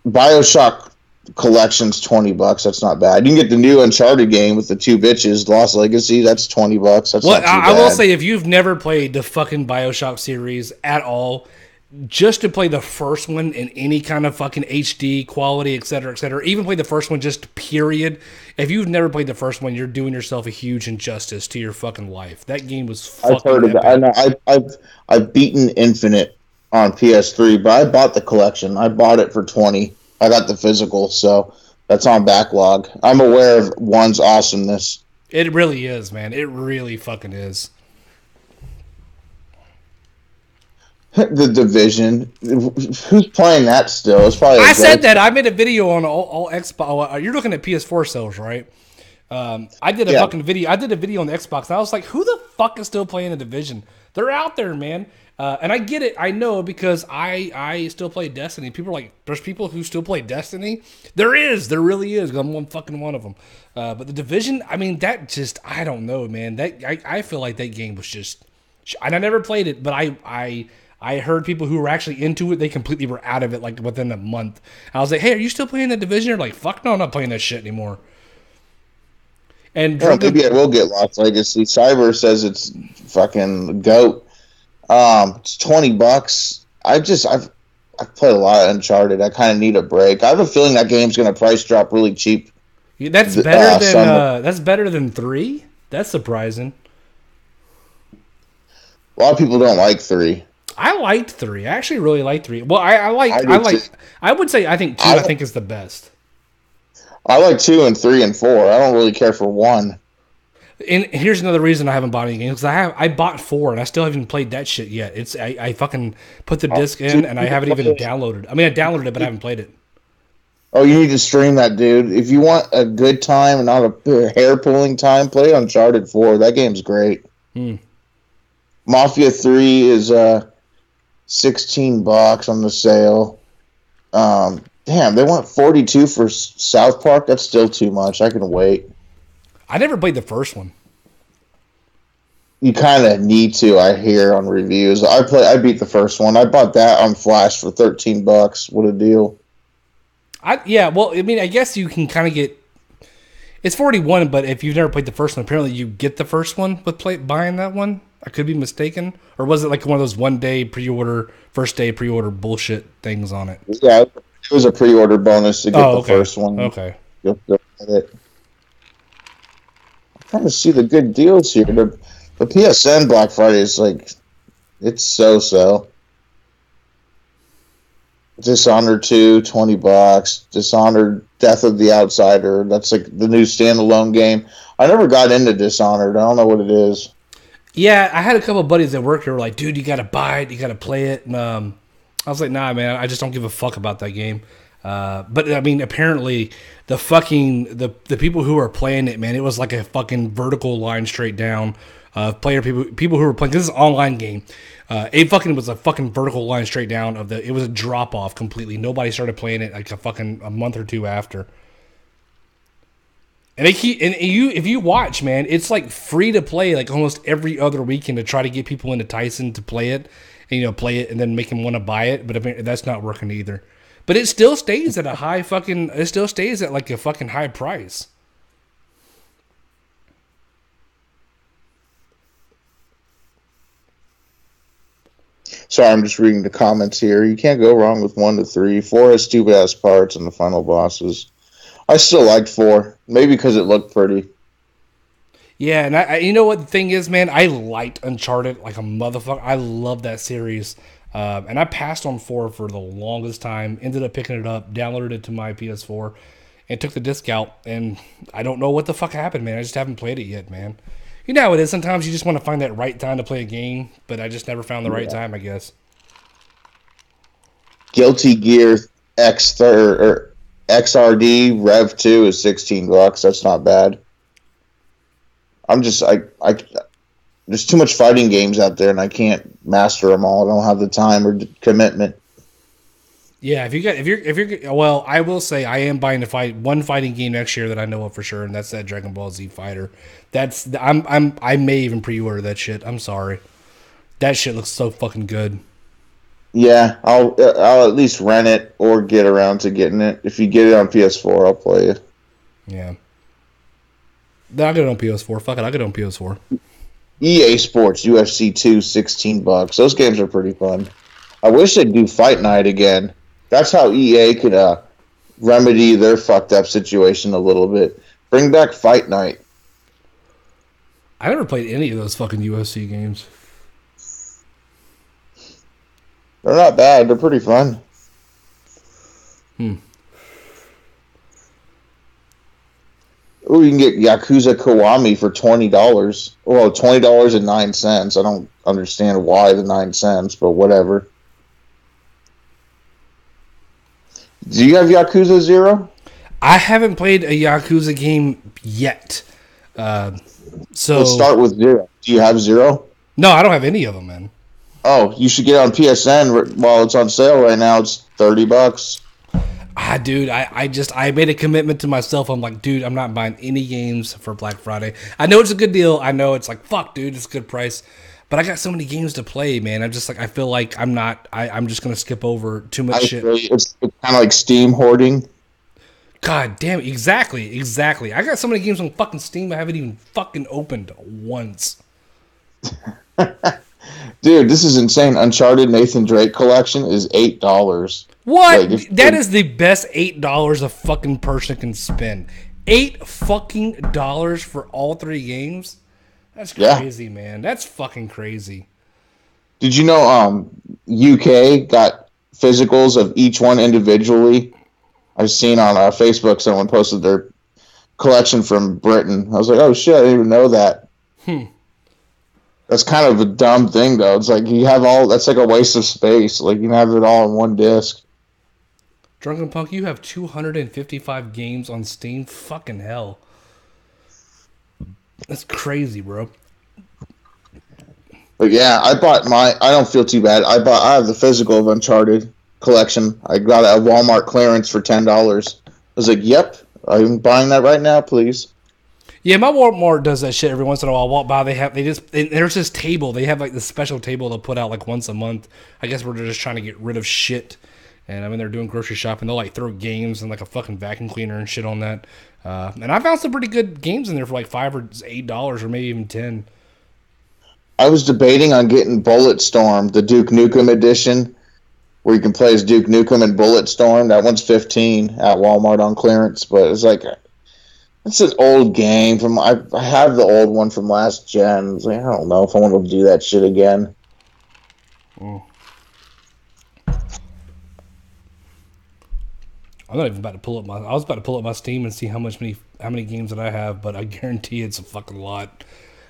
BioShock Collection's $20. That's not bad. You can get the new Uncharted game with the 2 bitches, Lost Legacy. That's $20. That's not too bad. I will say, if you've never played the fucking BioShock series at all, just to play the first one in any kind of fucking HD quality, et cetera, even play the first one just period. If you've never played the first one, you're doing yourself a huge injustice to your fucking life. That game was fucking I've heard of it. I know. I've beaten Infinite on PS3, but I bought the collection. I bought it for $20. I got the physical, so that's on backlog. I'm aware of 1's awesomeness. It really is, man. It really fucking is. The Division. Who's playing that still? It's probably. I said that. I made a video on all Xbox. You're looking at PS4 sales, right? I did a fucking video. I did a video on the Xbox, and I was like, "Who the fuck is still playing the Division? They're out there, man." And I get it. I know, because I still play Destiny. People are like, there's people who still play Destiny. There really is. I'm one of them. But the Division, I mean, that just, I don't know, man. I feel like that game was just, and I never played it, but I heard people who were actually into it, they completely were out of it like within a month. I was like, hey, are you still playing the Division? They're like, fuck no, I'm not playing that shit anymore. And maybe I will get Lost Legacy. Cyber says it's fucking GOAT. It's $20. I've played a lot of Uncharted. I kind of need a break. I have a feeling that game's going to price drop really cheap. That's better than 3. That's surprising. A lot of people don't like 3. I liked 3. I actually really liked 3. Well, I would say I think 2. I think is the best. I like 2 and 3 and 4. I don't really care for 1. And here's another reason I haven't bought any games, because I bought 4 and I still haven't played that shit yet. I fucking put the disc in and I haven't even downloaded. I mean, I downloaded it, but I haven't played it. Oh, you need to stream that, dude. If you want a good time and not a hair pulling time, play Uncharted 4. That game's great. Mafia 3 is $16 on the sale. Damn, they want $42 for South Park. That's still too much. I can wait. I never played the first one. You kind of need to, I hear on reviews. I beat the first one. I bought that on Flash for $13. What a deal! Well, I mean, I guess you can kind of get. It's 41, but if you've never played the first one, apparently you get the first one with buying that one. I could be mistaken, or was it like one of those first day pre-order bullshit things on it? Yeah, it was a pre-order bonus to get the first one. Okay. You'll get it. Trying to see the good deals here. The PSN Black Friday is like, it's so. Dishonored 2, $20. Dishonored Death of the Outsider. That's like the new standalone game. I never got into Dishonored. I don't know what it is. Yeah, I had a couple of buddies at work who were like, dude, you got to buy it. You got to play it. And I was like, nah, man, I just don't give a fuck about that game. But I mean, apparently the people who are playing it, man, it was like a fucking vertical line straight down. People who were playing, this is an online game. It fucking was a fucking vertical line straight down it was a drop off completely. Nobody started playing it like a month or 2 after. And if you watch, man, it's like free to play like almost every other weekend to try to get people into Tyson to play it, and play it and then make them want to buy it. But that's not working either. But it still stays at it still stays at like a fucking high price. Sorry, I'm just reading the comments here. You can't go wrong with 1 to 3. 4 has stupid ass parts and the final bosses. I still liked 4, maybe because it looked pretty. Yeah, and you know what the thing is, man? I liked Uncharted like a motherfucker. I love that series. And I passed on 4 for the longest time. Ended up picking it up, downloaded it to my PS4, and took the disc out. And I don't know what the fuck happened, man. I just haven't played it yet, man. You know how it is. Sometimes you just want to find that right time to play a game, but I just never found the right time, I guess. Guilty Gear XRD Rev 2 is $16. That's not bad. There's too much fighting games out there, and I can't master them all. I don't have the time or commitment. Yeah, if you're well, I will say I am buying one fighting game next year that I know of for sure, and that's that Dragon Ball Z Fighter. I may even pre-order that shit. I'm sorry, that shit looks so fucking good. Yeah, I'll at least rent it or get around to getting it. If you get it on PS4, I'll play it. Yeah. Then I'll get it on PS4. Fuck it, I'll get it on PS4. EA Sports UFC 2, $16. Those games are pretty fun. I wish they'd do Fight Night again. That's how EA could remedy their fucked up situation a little bit. Bring back Fight Night. I never played any of those fucking UFC games. They're not bad. They're pretty fun. Oh, you can get Yakuza Kiwami for $20. Well, $20.09. I don't understand why the 9 cents, but whatever. Do you have Yakuza 0? I haven't played a Yakuza game yet. So Let's start with 0. Do you have 0? No, I don't have any of them, man. Oh, you should get it on PSN while it's on sale right now. It's $30. Dude, I made a commitment to myself. I'm like, dude, I'm not buying any games for Black Friday. I know it's a good deal. I know it's like, fuck, dude, it's a good price. But I got so many games to play, man. I'm just like, I feel like I'm just going to skip over too much shit. It's kind of like Steam hoarding. God damn it. Exactly. I got so many games on fucking Steam I haven't even fucking opened once. Dude, this is insane. Uncharted Nathan Drake collection is $8. What? That is the best $8 a fucking person can spend. $8 fucking dollars for all 3 games? That's crazy, man. That's fucking crazy. Did you know UK got physicals of each one individually? I've seen on Facebook someone posted their collection from Britain. I was like, oh shit, I didn't even know that. That's kind of a dumb thing, though. It's like you have that's like a waste of space. Like you can have it all in one disc. Drunken Punk, you have 255 games on Steam? Fucking hell. That's crazy, bro. But yeah, I don't feel too bad. I have the physical of Uncharted collection. I got it at Walmart clearance for $10. I was like, yep, I'm buying that right now, please. Yeah, my Walmart does that shit every once in a while. I walk by, there's this table. They have like this special table they'll put out like once a month. I guess we're just trying to get rid of shit. And I'm in there doing grocery shopping. They'll like throw games and like a fucking vacuum cleaner and shit on that. And I found some pretty good games in there for like $5 or $8 or maybe even $10. I was debating on getting Bulletstorm, the Duke Nukem edition, where you can play as Duke Nukem and Bulletstorm. That one's $15 at Walmart on clearance, but it's like it's an old game from I have the old one from last gen. Like, I don't know if I want to do that shit again. I'm not even about to pull up I was about to pull up my Steam and see how many games that I have, but I guarantee it's a fucking lot.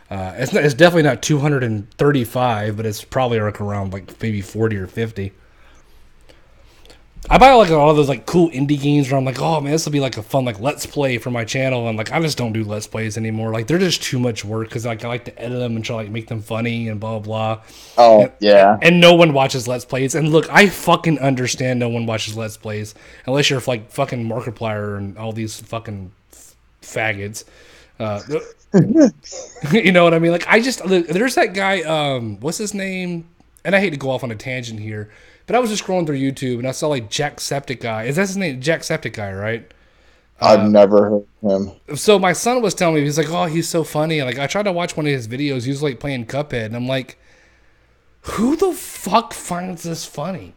It's definitely not 235, but it's probably around like maybe 40 or 50. I buy like a lot of those like cool indie games where I'm like, oh man, this will be like a fun like let's play for my channel, and like I just don't do let's plays anymore. Like they're just too much work because like I like to edit them and try to like make them funny and blah blah blah. Oh yeah. And no one watches let's plays. And look, I fucking understand no one watches let's plays unless you're like fucking Markiplier and all these fucking faggots. You know what I mean? Like there's that guy. What's his name? And I hate to go off on a tangent here. But I was just scrolling through YouTube and I saw like Jacksepticeye. Is that his name? Jacksepticeye, right? I've never heard of him. So my son was telling me, he's like, oh, he's so funny. And like I tried to watch one of his videos. He was like playing Cuphead. And I'm like, who the fuck finds this funny?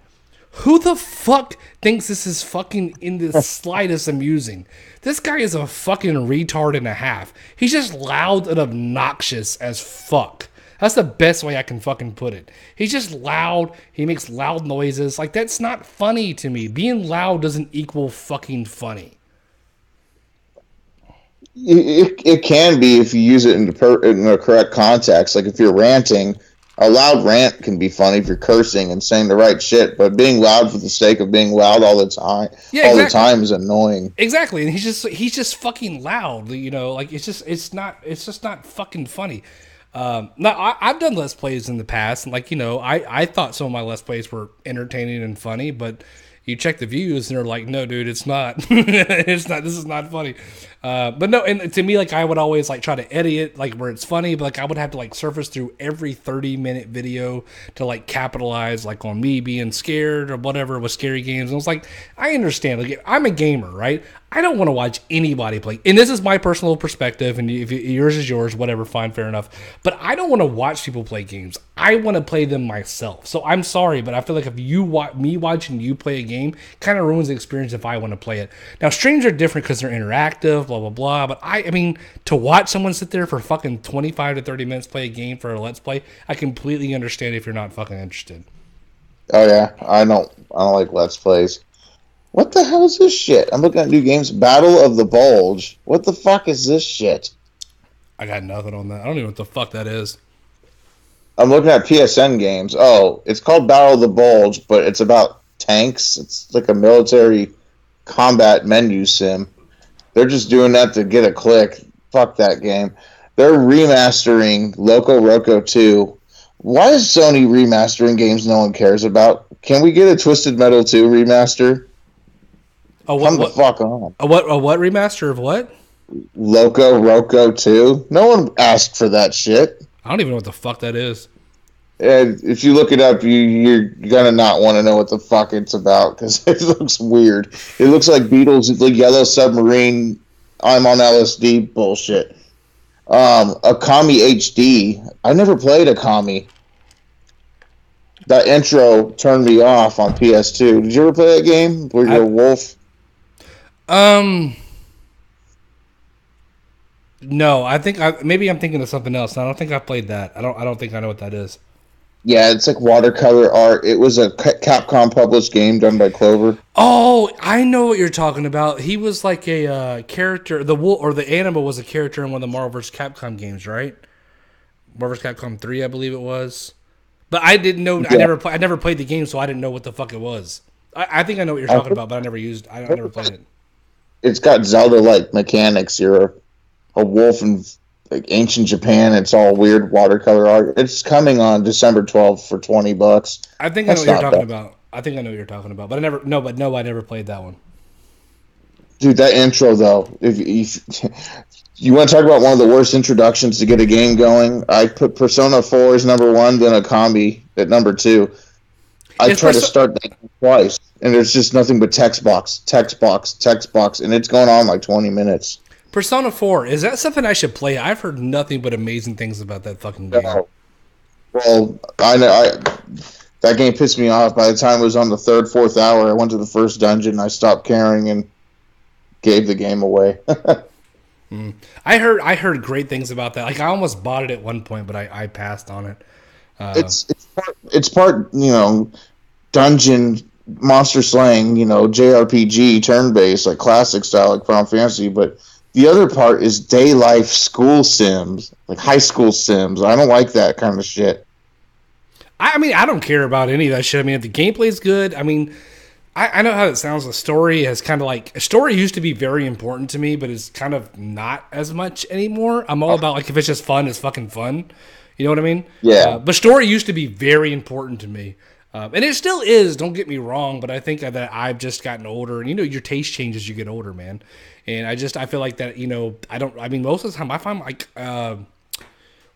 Who the fuck thinks this is fucking in the slightest amusing? This guy is a fucking retard and a half. He's just loud and obnoxious as fuck. That's the best way I can fucking put it. He's just loud. He makes loud noises. Like, that's not funny to me. Being loud doesn't equal fucking funny. It can be if you use it in the correct context. Like if you're ranting, a loud rant can be funny if you're cursing and saying the right shit. But being loud for the sake of being loud all the time, the time is annoying. Exactly, and he's just fucking loud. You know, like it's just not fucking funny. Now I've done Let's Plays in the past, and like you know, I thought some of my Let's Plays were entertaining and funny, but you check the views and they're like, no, dude, it's not. It's not. This is not funny. But no, and to me, like I would always like try to edit it like where it's funny, but like I would have to like surface through every 30-minute video to like capitalize like on me being scared or whatever with scary games. And I was like, I understand. Like I'm a gamer, right? I don't want to watch anybody play. And this is my personal perspective, and if yours is yours, whatever, fine, fair enough. But I don't want to watch people play games. I want to play them myself. So I'm sorry, but I feel like if you me watching you play a game kind of ruins the experience if I want to play it. Now, streams are different because they're interactive, blah, blah, blah. But I mean, to watch someone sit there for fucking 25 to 30 minutes play a game for a Let's Play, I completely understand if you're not fucking interested. Oh, yeah. I don't like Let's Plays. What the hell is this shit? I'm looking at new games. Battle of the Bulge. What the fuck is this shit? I got nothing on that. I don't even know what the fuck that is. I'm looking at PSN games. Oh, it's called Battle of the Bulge, but it's about tanks. It's like a military combat menu sim. They're just doing that to get a click. Fuck that game. They're remastering Loco Roco 2. Why is Sony remastering games no one cares about? Can we get a Twisted Metal 2 remaster? Come the fuck on. A what remaster of what? Loco Roco 2. No one asked for that shit. I don't even know what the fuck that is. And if you look it up, you're gonna not want to know what the fuck it's about because it looks weird. It looks like Beatles, like Yellow Submarine, I'm on LSD bullshit. Akami HD. I never played Akami. That intro turned me off on PS2. Did you ever play that game where you're a wolf? No, I think maybe I'm thinking of something else. I don't think I played that. I don't think I know what that is. Yeah, it's like watercolor art. It was a Capcom published game done by Clover. Oh, I know what you're talking about. He was like a character. The wolf or the animal was a character in one of the Marvel vs. Capcom games, right? Marvel vs. Capcom 3, I believe it was. But I didn't know. Yeah. I never played the game, so I didn't know what the fuck it was. I think I know what you're talking about, but I never played it. It's got Zelda-like mechanics. You're a wolf in like ancient Japan. It's all weird watercolor art. It's coming on December 12th for $20. I think I know what you're talking about. But I never played that one. Dude, that intro though. If you want to talk about one of the worst introductions to get a game going, I put Persona 4 as number 1, then Akami at number 2. I tried to start that twice, and there's just nothing but text box, and it's going on like 20 minutes. Persona 4, is that something I should play? I've heard nothing but amazing things about that fucking game. No. Well, that game pissed me off. By the time it was on the 3rd, 4th hour, I went to the first dungeon, I stopped caring, and gave the game away. I heard great things about that. Like I almost bought it at one point, but I passed on it. It's part dungeon monster slaying, JRPG turn based like classic style like Final Fantasy, but the other part is day life school sims, like high school sims. I don't like that kind of shit. I mean, I don't care about any of that shit. I mean, if the gameplay's good, I mean, I know how it sounds. The story has kind of like... A story used to be very important to me, but it's kind of not as much anymore. I'm all about, like, if it's just fun, it's fucking fun. You know what I mean? Yeah. But story used to be very important to me. And it still is, don't get me wrong, but I think that I've just gotten older. And, your taste changes as you get older, man. And I feel like that, most of the time I find, like...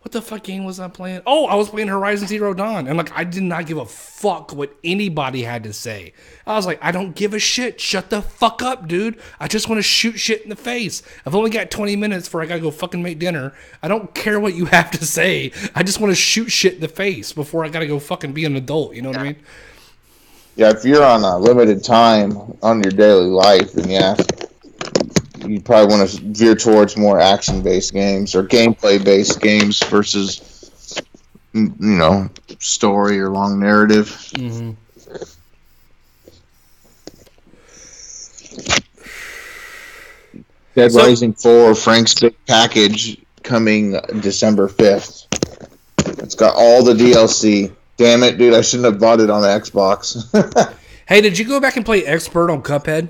what the fuck game was I playing? Oh, I was playing Horizon Zero Dawn. And, like, I did not give a fuck what anybody had to say. I was like, I don't give a shit. Shut the fuck up, dude. I just want to shoot shit in the face. I've only got 20 minutes before I gotta go fucking make dinner. I don't care what you have to say. I just want to shoot shit in the face before I gotta go fucking be an adult. You know what I mean? Yeah, if you're on a limited time on your daily life, then yeah, you probably want to veer towards more action-based games or gameplay-based games versus story or long narrative. Mm-hmm. Dead Rising 4 Frank's Big Package coming December 5th. It's got all the DLC. Damn it, dude! I shouldn't have bought it on the Xbox. Hey, did you go back and play Expert on Cuphead?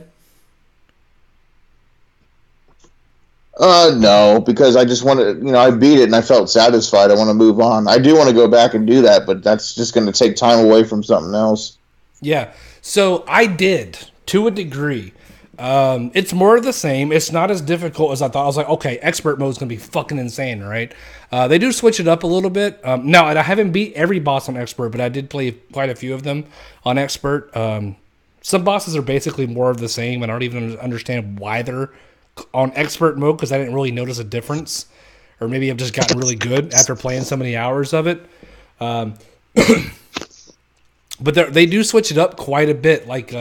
No, because I just wanted, I beat it and I felt satisfied. I want to move on. I do want to go back and do that, but that's just going to take time away from something else. Yeah, so I did, to a degree. It's more of the same. It's not as difficult as I thought. I was like, okay, Expert mode is going to be fucking insane, right? They do switch it up a little bit. No, and I haven't beat every boss on Expert, but I did play quite a few of them on Expert. Some bosses are basically more of the same, and I don't even understand why they're on Expert mode, because I didn't really notice a difference. Or maybe I've just gotten really good after playing so many hours of it. But they do switch it up quite a bit. Like,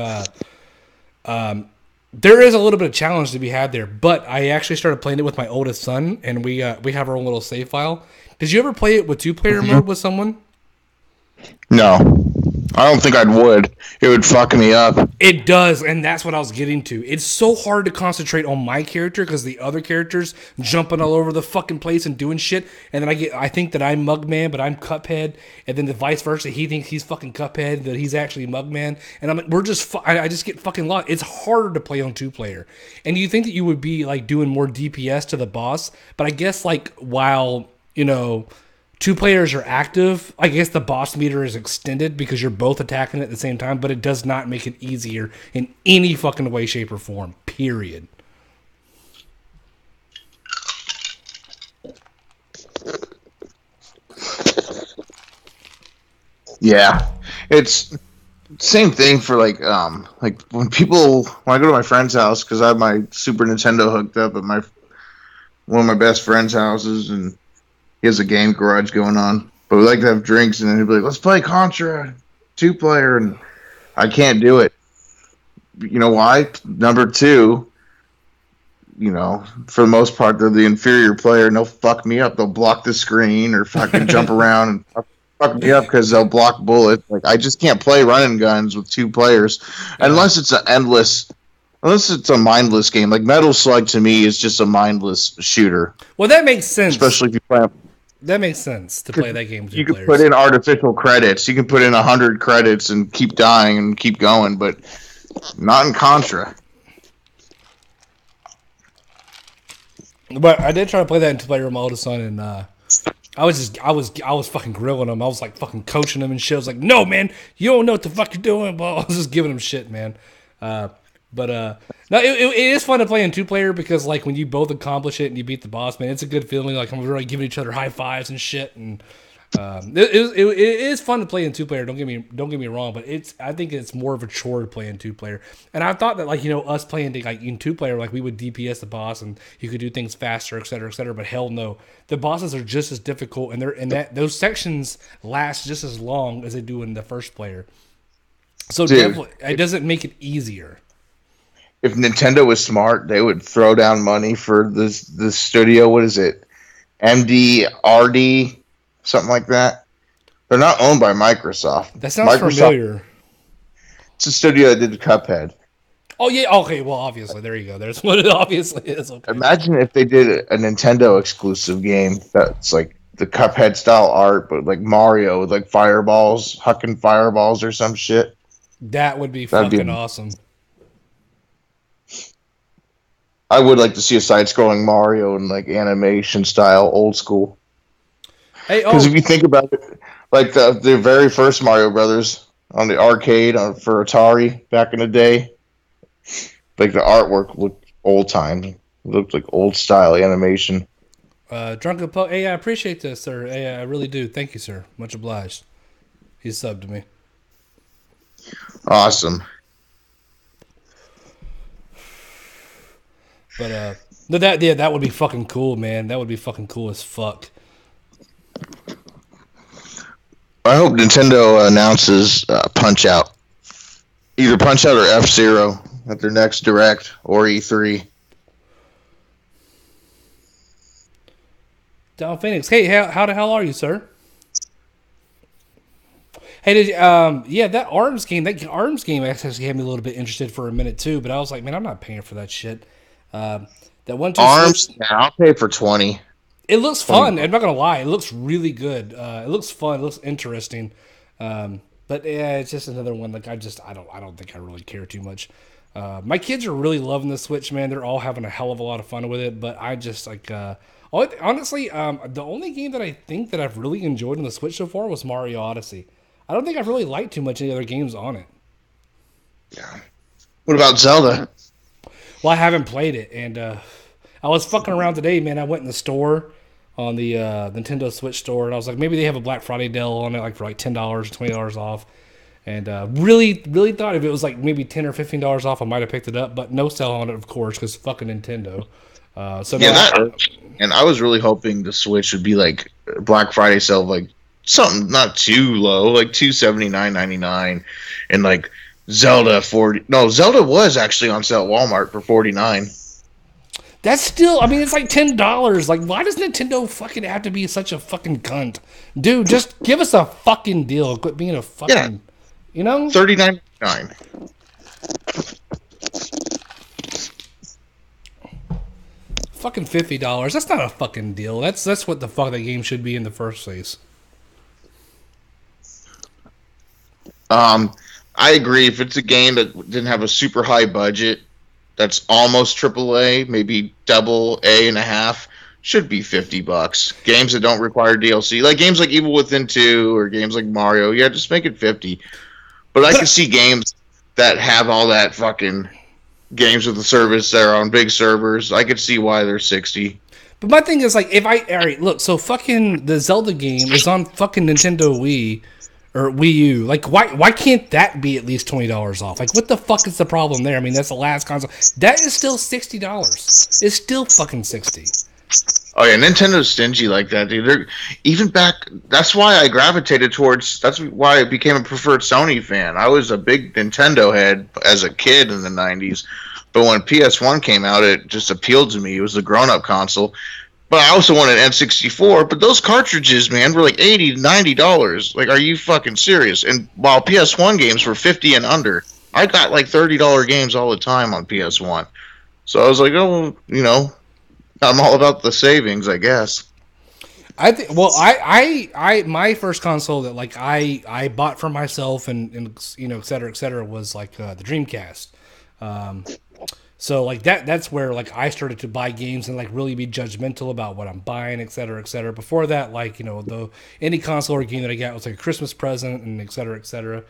there is a little bit of challenge to be had there. But I actually started playing it with my oldest son, and we have our own little save file. Did you ever play it with 2-player mode with someone? No. I don't think I would. It would fuck me up. It does, and that's what I was getting to. It's so hard to concentrate on my character because the other characters jumping all over the fucking place and doing shit, and then I think that I'm Mugman, but I'm Cuphead, and then the vice versa. He thinks he's fucking Cuphead, that he's actually Mugman, and I just get fucking lost. It's harder to play on 2-player, and you think that you would be like doing more DPS to the boss, but I guess like while 2 players are active, I guess the boss meter is extended because you're both attacking at the same time, but it does not make it easier in any fucking way, shape, or form. Period. Yeah. It's same thing for like when I go to my friend's house, because I have my Super Nintendo hooked up at one of my best friend's houses, and he has a game garage going on. But we like to have drinks, and then he'll be like, let's play Contra 2-player, and I can't do it. You know why? Number 2, for the most part, they're the inferior player, and they'll fuck me up. They'll block the screen or fucking jump around and fuck me up because they'll block bullets. Like, I just can't play running guns with 2 players unless it's a mindless game. Like Metal Slug to me is just a mindless shooter. Well, that makes sense. Especially if you play. That makes sense to play that game with 2 players. You can players. put in artificial credits. You can put in 100 credits and keep dying and keep going, but not in Contra. But I did try to play that in 2-player with my oldest son, and I was fucking grilling him. I was like fucking coaching him and shit. I was like, no, man, you don't know what the fuck you're doing. But I was just giving him shit, man. No, it is fun to play in 2-player because like when you both accomplish it and you beat the boss, man, it's a good feeling. Like I'm really giving each other high fives and shit, and it is fun to play in 2-player. Don't get me wrong, but I think it's more of a chore to play in 2-player. And I thought that like us playing like in 2-player, like we would DPS the boss and you could do things faster, et cetera, et cetera. But hell no, the bosses are just as difficult, and those sections last just as long as they do in the first player. So definitely, it doesn't make it easier. If Nintendo was smart, they would throw down money for this studio. What is it? MDRD? Something like that. They're not owned by Microsoft. That sounds familiar. It's a studio that did Cuphead. Oh, yeah. Okay, well, obviously. There you go. There's what it obviously is. Okay. Imagine if they did a Nintendo exclusive game that's like the Cuphead style art, but like Mario with like fireballs, hucking fireballs or some shit. That would be fucking awesome. I would like to see a side-scrolling Mario in like animation style, old school. Because if you think about it, like the very first Mario Brothers on the arcade for Atari back in the day, like the artwork looked old time. It looked like old style animation. Drunken Poke. Hey, I appreciate this, sir. Hey, I really do. Thank you, sir. Much obliged. He subbed to me. Awesome. But that would be fucking cool, man. That would be fucking cool as fuck. I hope Nintendo announces Punch-Out. Either Punch-Out or FZero at their next Direct or E3. Down Phoenix. Hey, how the hell are you, sir? Hey, that Arms game, actually had me a little bit interested for a minute too. But I was like, man, I'm not paying for that shit. That one two Switch, Arms, yeah, I'll pay for 20. it looks 20 fun. I'm not gonna lie, it looks really good. It looks fun. It looks interesting. But yeah, it's just another one. Like I don't think I really care too much. My kids are really loving the Switch, man. They're all having a hell of a lot of fun with it. But I just like, honestly, the only game that I think that I've really enjoyed on the Switch so far was Mario Odyssey. I don't think I've really liked too much any other games on it. Yeah. What about Zelda? Well, I haven't played it, and I was fucking around today, man. I went in the store on the Nintendo Switch store, and I was like, maybe they have a Black Friday deal on it, like for like $10, $20 off. And really thought if it was like maybe $10 or $15 off, I might have picked it up, but no sell on it, of course, because fucking Nintendo. And I was really hoping the Switch would be like Black Friday sale, like something not too low, like $279.99, and like Zelda 40. No, Zelda was actually on sale at Walmart for 49. That's still, I mean, it's like $10. Like, why does Nintendo fucking have to be such a fucking cunt, dude? Just give us a fucking deal. Quit being a fucking, you know, $39.99. Fucking $50. That's not a fucking deal. That's what the fuck that game should be in the first place. I agree. If it's a game that didn't have a super high budget, that's almost AAA, maybe double A and a half, should be $50. Games that don't require DLC, like games like Evil Within 2 or games like Mario, yeah, just make it 50. But I can see games that have all that fucking games with the service that are on big servers. I could see why they're 60. But my thing is like, all right, look, so fucking the Zelda game is on fucking Nintendo Wii or Wii U. Like, why can't that be at least $20 off? Like, what the fuck is the problem there? I mean, that's the last console. That is still $60. It's still fucking 60. Oh yeah, Nintendo's stingy like that, dude. Even back. That's why I gravitated towards. That's why I became a preferred Sony fan. I was a big Nintendo head as a kid in the '90s, but when PS1 came out, it just appealed to me. It was a grown-up console. But I also wanted N64. But those cartridges, man, were like $80 to $90. Like, are you fucking serious? And while PS1 games were 50 and under, I got like $30 games all the time on PS1. So I was like, oh, you know. I'm all about the savings, I guess. I think. Well, I my first console that like I bought for myself and you know, et cetera, was like the Dreamcast. So like that's where like I started to buy games and like really be judgmental about what I'm buying, et cetera, et cetera. Before that, like, you know, any console or game that I got was like a Christmas present and et cetera, et cetera.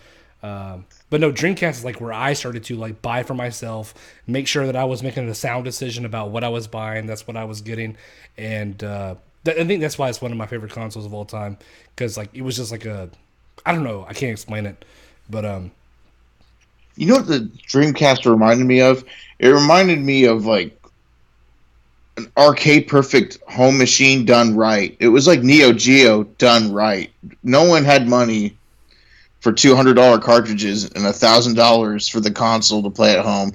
But no, Dreamcast is like where I started to like buy for myself, make sure that I was making a sound decision about what I was buying. That's what I was getting, and I think that's why it's one of my favorite consoles of all time, because like it was just like I don't know, I can't explain it, but you know what the Dreamcast reminded me of? It reminded me of like an arcade perfect home machine done right. It was like Neo Geo done right. No one had money for $200 cartridges and $1,000 for the console to play at home.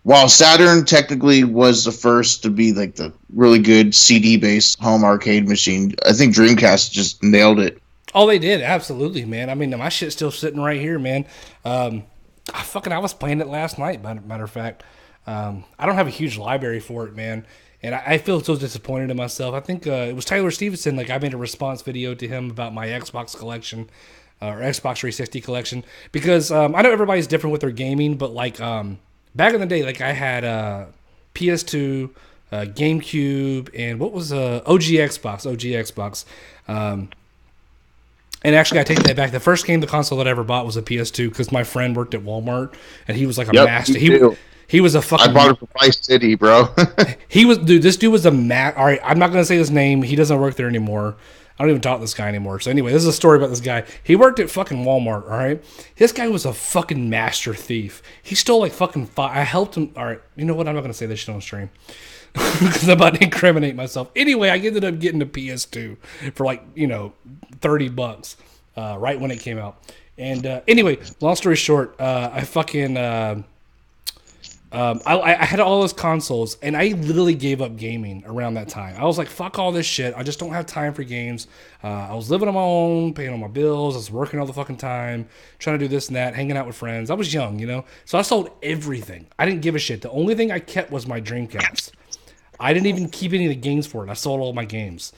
While Saturn technically was the first to be like the really good CD-based home arcade machine, I think Dreamcast just nailed it. Oh, they did, absolutely, man. I mean, my shit's still sitting right here, man. I was playing it last night. Matter of fact, I don't have a huge library for it, man, and I feel so disappointed in myself. I think it was Tyler Stevenson. Like, I made a response video to him about my Xbox collection. Or Xbox 360 collection, because I know everybody's different with their gaming, but like back in the day, like I had PS2, GameCube, and what was OG Xbox. And actually, I take that back. The first game, the console that I ever bought was a PS2, because my friend worked at Walmart, and he was like a master. He was a fucking. I bought it for Vice City, bro. This dude was a All right, I'm not gonna say his name. He doesn't work there anymore. I don't even talk to this guy anymore. So anyway, this is a story about this guy. He worked at fucking Walmart, all right? This guy was a fucking master thief. He stole like fucking I helped him. All right, you know what? I'm not going to say this shit on stream because I'm about to incriminate myself. Anyway, I ended up getting a PS2 for like, you know, $30 right when it came out. And anyway, long story short, I fucking... I had all those consoles, and I literally gave up gaming around that time. I was like, fuck all this shit. I just don't have time for games. I was living on my own, paying all my bills. I was working all the fucking time, trying to do this and that, hanging out with friends. I was young, you know? So I sold everything. I didn't give a shit. The only thing I kept was my Dreamcast. I didn't even keep any of the games for it. I sold all my games.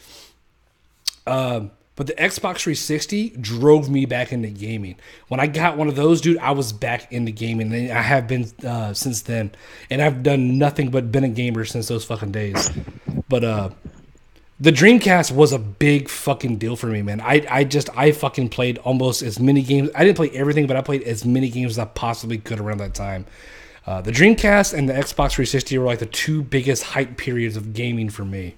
But the Xbox 360 drove me back into gaming. When I got one of those, dude, I was back into gaming. And I have been since then. And I've done nothing but been a gamer since those fucking days. But the Dreamcast was a big fucking deal for me, man. I fucking played almost as many games. I didn't play everything, but I played as many games as I possibly could around that time. The Dreamcast and the Xbox 360 were like the two biggest hype periods of gaming for me.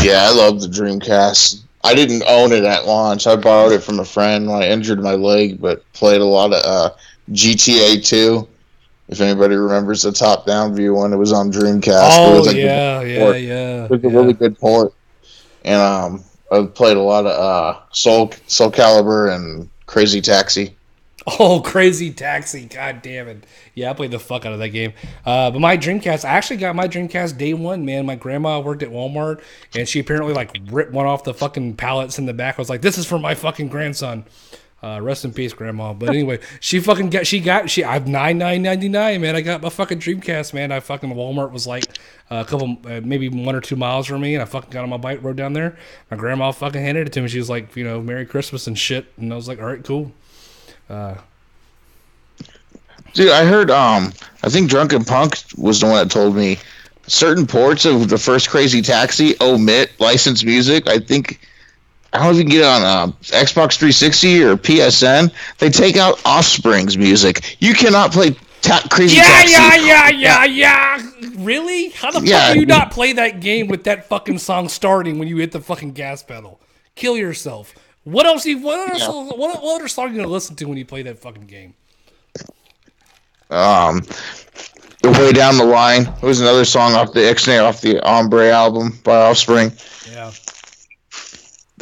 Yeah, I love the Dreamcast. I didn't own it at launch. I borrowed it from a friend when I injured my leg, but played a lot of GTA 2. If anybody remembers the top-down view one, it was on Dreamcast. Oh, it was like yeah. It was a really good port. And I played a lot of Soul Calibur and Crazy Taxi. Oh, Crazy Taxi. God damn it. Yeah, I played the fuck out of that game. But my Dreamcast, I actually got my Dreamcast day one, man. My grandma worked at Walmart, and she apparently, like, ripped one off the fucking pallets in the back. I was like, this is for my fucking grandson. Rest in peace, Grandma. But anyway, I have $9,999, man. I got my fucking Dreamcast, man. Walmart was like a couple, maybe 1 or 2 miles from me, and I fucking got on my bike, rode down there. My grandma fucking handed it to me. She was like, you know, Merry Christmas and shit. And I was like, all right, cool. Dude, I heard, I think Drunken Punk was the one that told me certain ports of the first Crazy Taxi omit licensed music. I don't know if you can get it on Xbox 360 or PSN. They take out Offspring's music. You cannot play Crazy Taxi. Yeah. Really? How the fuck do you not play that game with that fucking song starting when you hit the fucking gas pedal? Kill yourself. What other song are you gonna listen to when you play that fucking game? The Way Down the Line. It was another song off the Ombre album by Offspring. Yeah.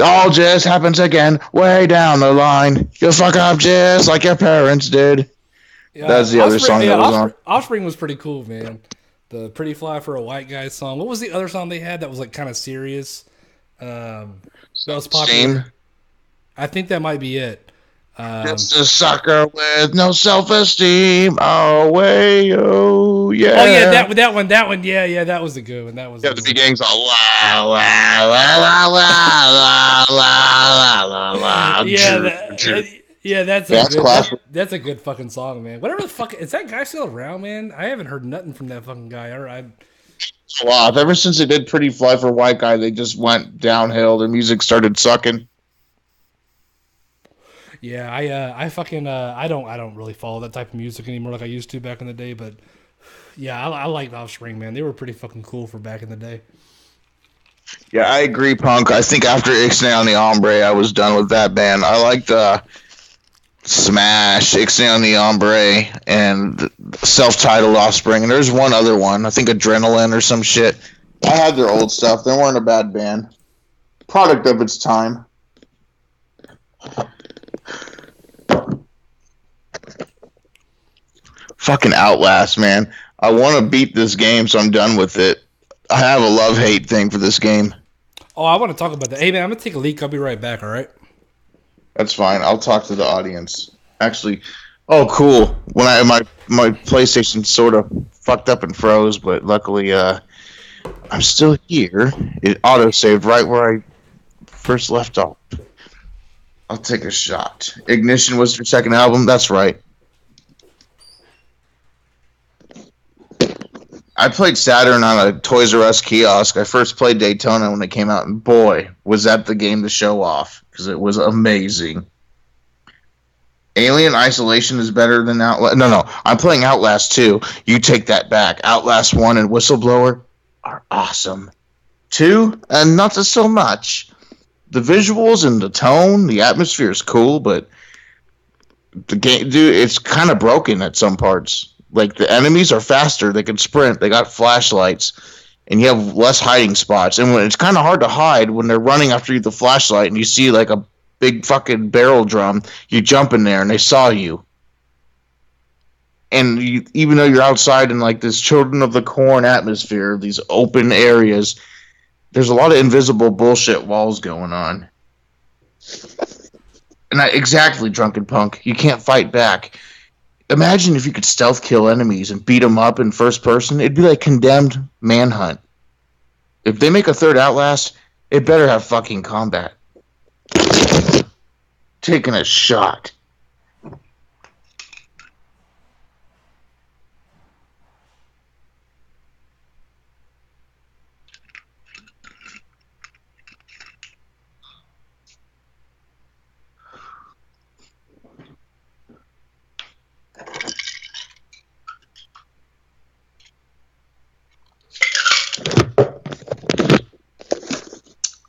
All just happens again, way down the line. You fuck up just like your parents did. Yeah, that's the other song that was on. Offspring was pretty cool, man. The Pretty Fly for a White Guy song. What was the other song they had that was like kind of serious? That was popular. Shame. I think that might be it. Just a sucker with no self-esteem. Oh, way, oh, yeah. Oh, yeah, that one. Yeah, that was a good one. That was. Yeah, the beginning's all la la la la la la la la. Yeah, that's a good fucking song, man. Whatever the fuck is that guy still around, man? I haven't heard nothing from that fucking guy. Wow, ever since they did Pretty Fly for a White Guy, they just went downhill. Their music started sucking. Yeah, I don't really follow that type of music anymore like I used to back in the day, but yeah, I liked Offspring, man. They were pretty fucking cool for back in the day. Yeah, I agree, Punk. I think after Ixnay on the Ombre, I was done with that band. I liked Smash, Ixnay on the Ombre, and self-titled Offspring. And there's one other one, I think Adrenaline or some shit. I had their old stuff. They weren't a bad band. Product of its time. Fucking Outlast, man. I want to beat this game, so I'm done with it. I have a love-hate thing for this game. Oh, I want to talk about that. Hey, man, I'm going to take a leak. I'll be right back, all right? That's fine. I'll talk to the audience. Actually, oh, cool. When my PlayStation sort of fucked up and froze, but luckily I'm still here. It auto-saved right where I first left off. I'll take a shot. Ignition was your second album? That's right. I played Saturn on a Toys R Us kiosk. I first played Daytona when it came out, and boy, was that the game to show off, because it was amazing. Alien Isolation is better than Outlast. No, I'm playing Outlast 2. You take that back. Outlast 1 and Whistleblower are awesome. 2, and not so much. The visuals and the tone, the atmosphere is cool, but the game, dude, it's kind of broken at some parts. Like, the enemies are faster, they can sprint, they got flashlights, and you have less hiding spots. And when it's kind of hard to hide when they're running after you with the flashlight and you see, like, a big fucking barrel drum, you jump in there and they saw you. And even though you're outside in like this Children of the Corn atmosphere, these open areas, there's a lot of invisible bullshit walls going on. And exactly, Drunken Punk, you can't fight back. Imagine if you could stealth kill enemies and beat them up in first person. It'd be like Condemned Manhunt. If they make a third Outlast, it better have fucking combat. Taking a shot.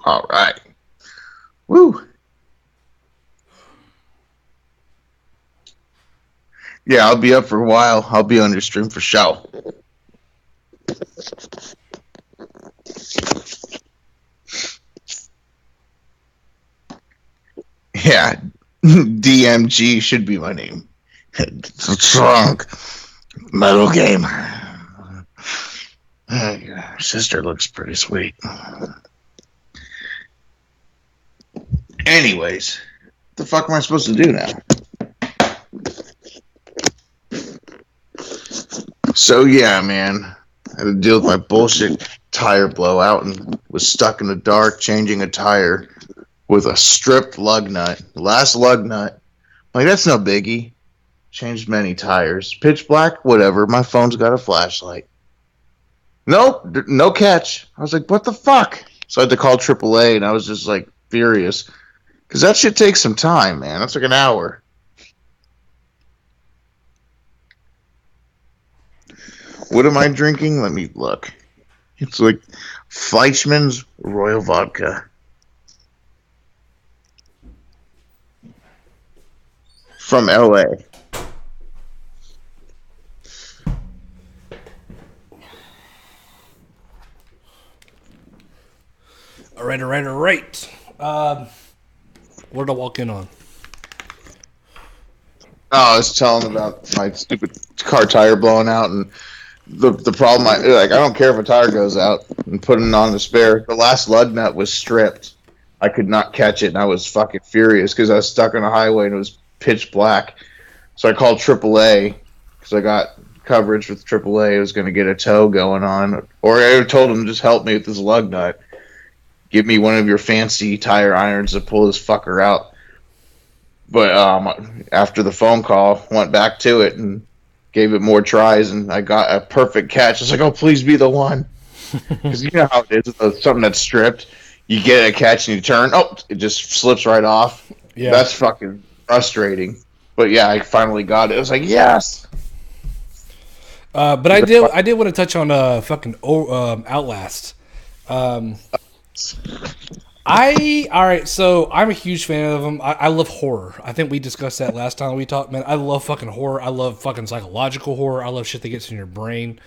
All right. Woo. Yeah, I'll be up for a while. I'll be on your stream for show. Yeah, DMG should be my name. Drunk. Metal gamer. Your sister looks pretty sweet. Anyways, what the fuck am I supposed to do now? So yeah, man, I had to deal with my bullshit tire blowout and was stuck in the dark changing a tire with a stripped lug nut. The last lug nut. Like, that's no biggie. Changed many tires. Pitch black, whatever. My phone's got a flashlight. Nope, no catch. I was like, what the fuck? So I had to call AAA, and I was just like furious. Because that shit takes some time, man. That's like an hour. What am I drinking? Let me look. It's like Fleischmann's Royal Vodka. From LA. All right. What did I walk in on? Oh, I was telling about my stupid car tire blowing out, and the problem. I don't care if a tire goes out, and putting it on the spare. The last lug nut was stripped. I could not catch it, and I was fucking furious because I was stuck on a highway and it was pitch black. So I called AAA because I got coverage with AAA. I was going to get a tow going on, or I told them just help me with this lug nut. Give me one of your fancy tire irons to pull this fucker out. But after the phone call, went back to it and gave it more tries, and I got a perfect catch. I was like, oh, please be the one. Because you know how it is with something that's stripped. You get a catch and you turn, it just slips right off. Yeah. That's fucking frustrating. But yeah, I finally got it. I was like, yes. But I did want to touch on fucking Outlast. So I'm a huge fan of them. I love horror. I think we discussed that last time we talked, man. I love fucking horror. I love fucking psychological horror. I love shit that gets in your brain.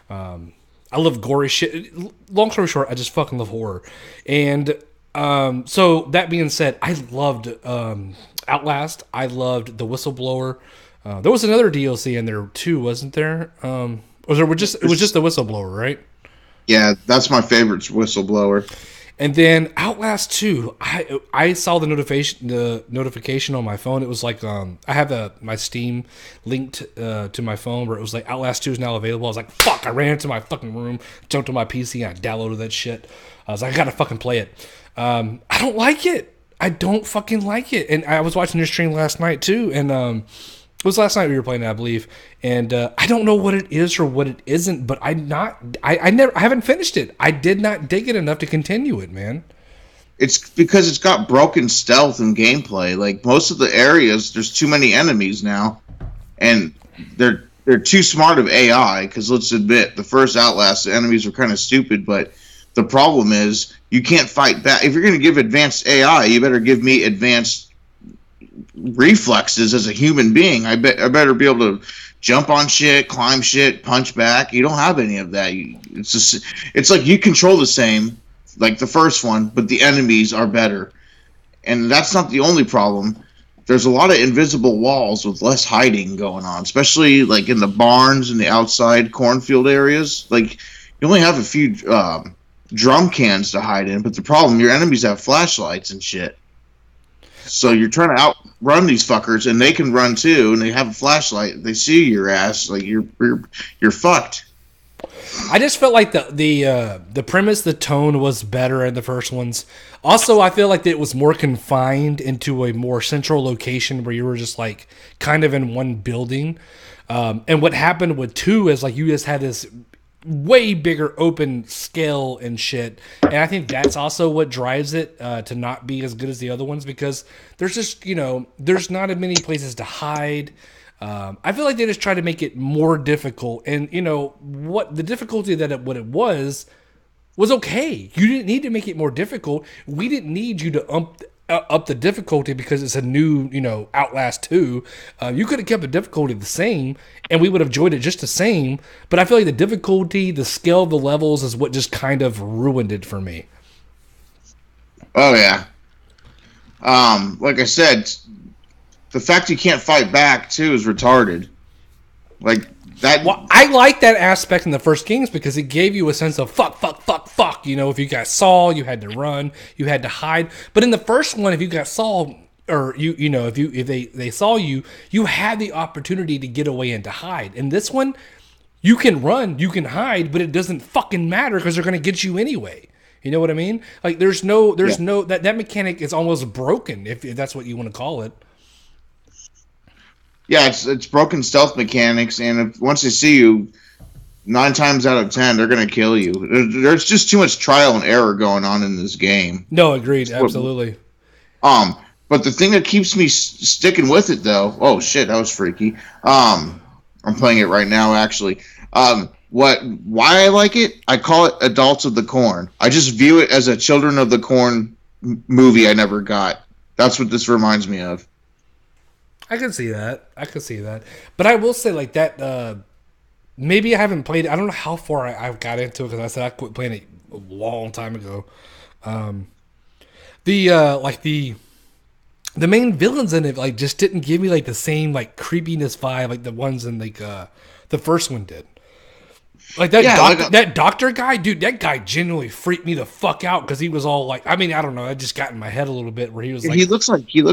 I love gory shit. Long story short, I just fucking love horror. And so that being said, I loved Outlast. I loved The Whistleblower. There was another DLC in there too, wasn't there? It was just The Whistleblower, right? Yeah, that's my favorite, Whistleblower. And then Outlast 2, I saw the notification on my phone. It was like I have my Steam linked to my phone where it was like Outlast 2 is now available. I was like, fuck! I ran into my fucking room, jumped on my PC, and I downloaded that shit. I was like, I gotta fucking play it. I don't like it. I don't fucking like it. And I was watching your stream last night too, and it was last night we were playing it, I believe. And I don't know what it is or what it isn't, but I haven't finished it. I did not dig it enough to continue it, man. It's because it's got broken stealth and gameplay. Like, most of the areas, there's too many enemies now, and they're too smart of AI. Because let's admit, the first Outlast, the enemies were kind of stupid, but the problem is you can't fight back. If you're going to give advanced AI, you better give me advanced reflexes as a human being. I better be able to jump on shit, climb shit, punch back. You don't have any of that. It's like you control the same, like the first one, but the enemies are better. And that's not the only problem. there's a lot of invisible walls with less hiding going on, especially like in the barns and the outside cornfield areas. Like you only have a few drum cans to hide in, but the problem, your enemies have flashlights and shit. So you're trying to outrun these fuckers, and they can run too, and they have a flashlight. They see your ass, like you're fucked. I just felt like the premise, the tone was better in the first ones. Also, I feel like it was more confined into a more central location where you were just like kind of in one building. And what happened with 2 is like you just had this way bigger open scale and shit, and I think that's also what drives it to not be as good as the other ones, because there's just there's not as many places to hide. I feel like they just try to make it more difficult, and what the difficulty what it was okay. You didn't need to make it more difficult. We didn't need you to up the difficulty because it's a new, Outlast 2. You could have kept the difficulty the same, and we would have enjoyed it just the same. But I feel like the difficulty, the scale of the levels is what just kind of ruined it for me. Oh, yeah. Like I said, the fact you can't fight back, too, is retarded. Like, that... Well, I like that aspect in the first games because it gave you a sense of fuck. If you got Saul, you had to run, you had to hide. But in the first one, if you got Saul, or if they saw you, you had the opportunity to get away and to hide. In this one, you can run, you can hide, but it doesn't fucking matter because they're going to get you anyway. You know what I mean? Like there's no that mechanic is almost broken if that's what you want to call it. Yeah, it's broken stealth mechanics, and once they see you, 9 times out of 10, they're going to kill you. There's just too much trial and error going on in this game. No, agreed, absolutely. But the thing that keeps me sticking with it, though, oh shit, that was freaky. I'm playing it right now, actually. Why I like it? I call it Adults of the Corn. I just view it as a Children of the Corn movie I never got. That's what this reminds me of. I can see that. But I will say like that, maybe I haven't played it. I don't know how far I got into it because I said I quit playing it a long time ago. The main villains in it like just didn't give me like the same like creepiness vibe like the ones in like the first one did. Like that that doctor guy, dude, that guy genuinely freaked me the fuck out because he was all like, I mean, I don't know, that just got in my head a little bit where he was like, he looks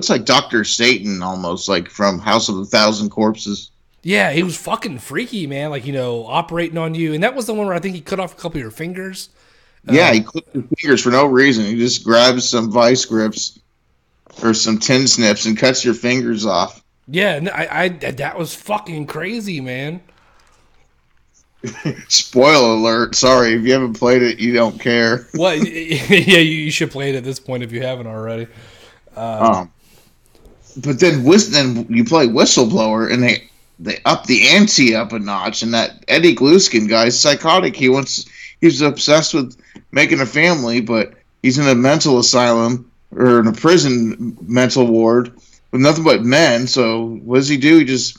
like Dr. Satan almost, like from House of a Thousand Corpses. Yeah, he was fucking freaky, man. Like, operating on you, and that was the one where I think he cut off a couple of your fingers. Yeah, he clipped your fingers for no reason. He just grabs some vice grips or some tin snips and cuts your fingers off. Yeah, I that was fucking crazy, man. Spoiler alert. Sorry, if you haven't played it, you don't care. Well, yeah, you should play it at this point if you haven't already. But then you play Whistleblower, and they up the ante up a notch, and that Eddie Gluskin guy's psychotic. He's obsessed with making a family, but he's in a mental asylum or in a prison mental ward with nothing but men. So what does he do? He just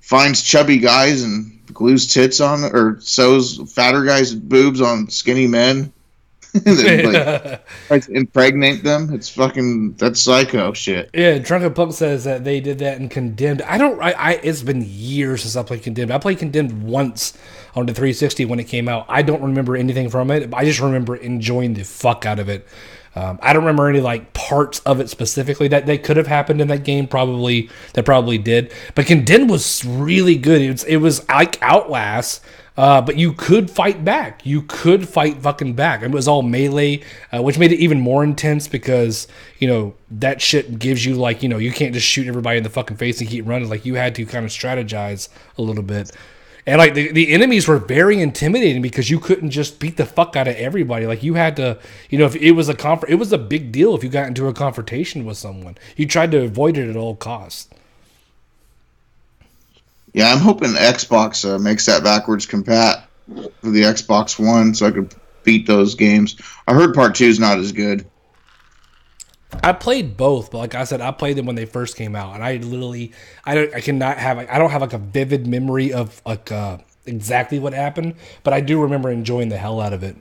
finds chubby guys and glues tits on, or sews fatter guys' boobs on skinny men, and then like impregnate them. That's psycho shit. Yeah, Drunken Punk says that they did that in Condemned. It's been years since I played Condemned. I played Condemned once on the 360 when it came out. I don't remember anything from it. I just remember enjoying the fuck out of it. I don't remember any like parts of it specifically that could have happened in that game. Probably did. But Condemned was really good. It was like Outlast, but you could fight back. You could fight fucking back. It was all melee, which made it even more intense because that shit gives you like you can't just shoot everybody in the fucking face and keep running. Like you had to kind of strategize a little bit. And like the enemies were very intimidating because you couldn't just beat the fuck out of everybody. Like you had to, if it was it was a big deal if you got into a confrontation with someone. You tried to avoid it at all costs. Yeah, I'm hoping Xbox makes that backwards compat for the Xbox One so I could beat those games. I heard Part 2 is not as good. I played both, but like I said, I played them when they first came out, and I don't have like a vivid memory of like exactly what happened, but I do remember enjoying the hell out of it.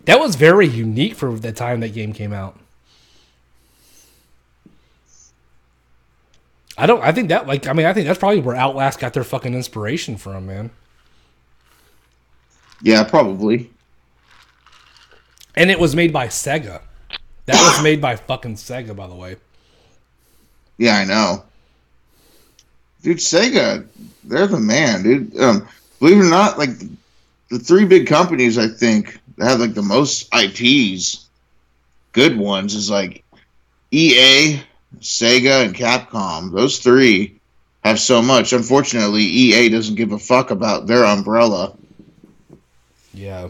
That was very unique for the time that game came out. I think that I think that's probably where Outlast got their fucking inspiration from, man. Yeah, probably. And it was made by Sega. That was made by fucking Sega, by the way. Yeah, I know. Dude, Sega, they're the man, dude. Believe it or not, like the three big companies I think that have like the most IPs, good ones, is like EA, Sega, and Capcom. Those three have so much. Unfortunately, EA doesn't give a fuck about their umbrella. Yeah.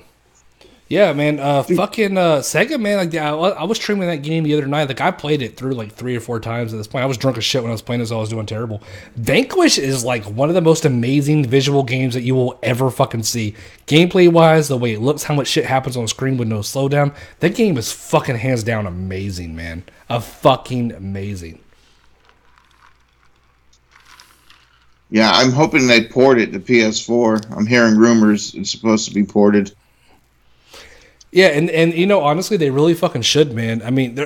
Yeah, man. Fucking Sega, man. Like, I was streaming that game the other night. Like, I played it through like 3 or 4 times at this point. I was drunk as shit when I was playing this. So I was doing terrible. Vanquish is like one of the most amazing visual games that you will ever fucking see. Gameplay wise, the way it looks, how much shit happens on the screen with no slowdown. That game is fucking hands down amazing, man. Fucking amazing. Yeah, I'm hoping they port it to PS4. I'm hearing rumors it's supposed to be ported. Yeah, and you know, honestly, they really fucking should, man. I mean,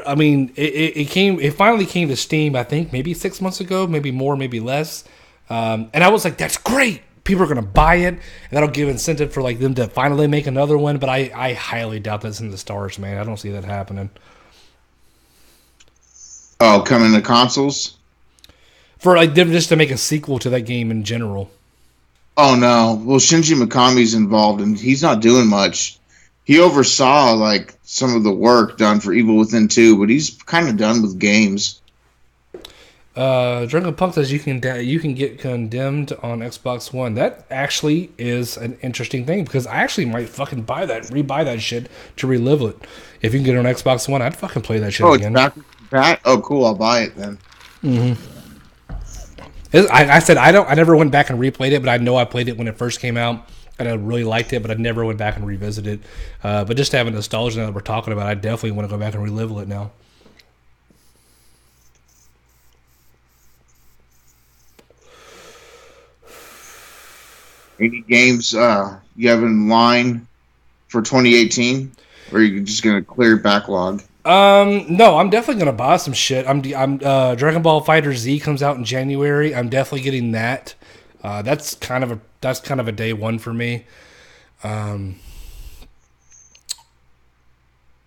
it finally came to Steam. I think maybe 6 months ago, maybe more, maybe less. And I was like, that's great. People are gonna buy it, and that'll give incentive for like them to finally make another one. But I highly doubt that's in the stars, man. I don't see that happening. Oh, coming to consoles? For like them just to make a sequel to that game in general. Oh no. Well, Shinji Mikami's involved, and he's not doing much. He oversaw like some of the work done for Evil Within 2, but he's kind of done with games. Drunken Punk says you can get Condemned on Xbox One. That actually is an interesting thing because I actually might fucking rebuy that shit to relive it. If you can get it on Xbox One, I'd fucking play that shit again. It's back? Oh, cool. I'll buy it then. Mm-hmm. I said I never went back and replayed it, but I know I played it when it first came out. And I really liked it, but I never went back and revisited it. But just having nostalgia now that we're talking about, I definitely want to go back and relive it now. Any games you have in line for 2018, or are you just gonna clear backlog? No, I'm definitely gonna buy some shit. I'm Dragon Ball Fighter Z comes out in January. I'm definitely getting that. That's kind of a day one for me.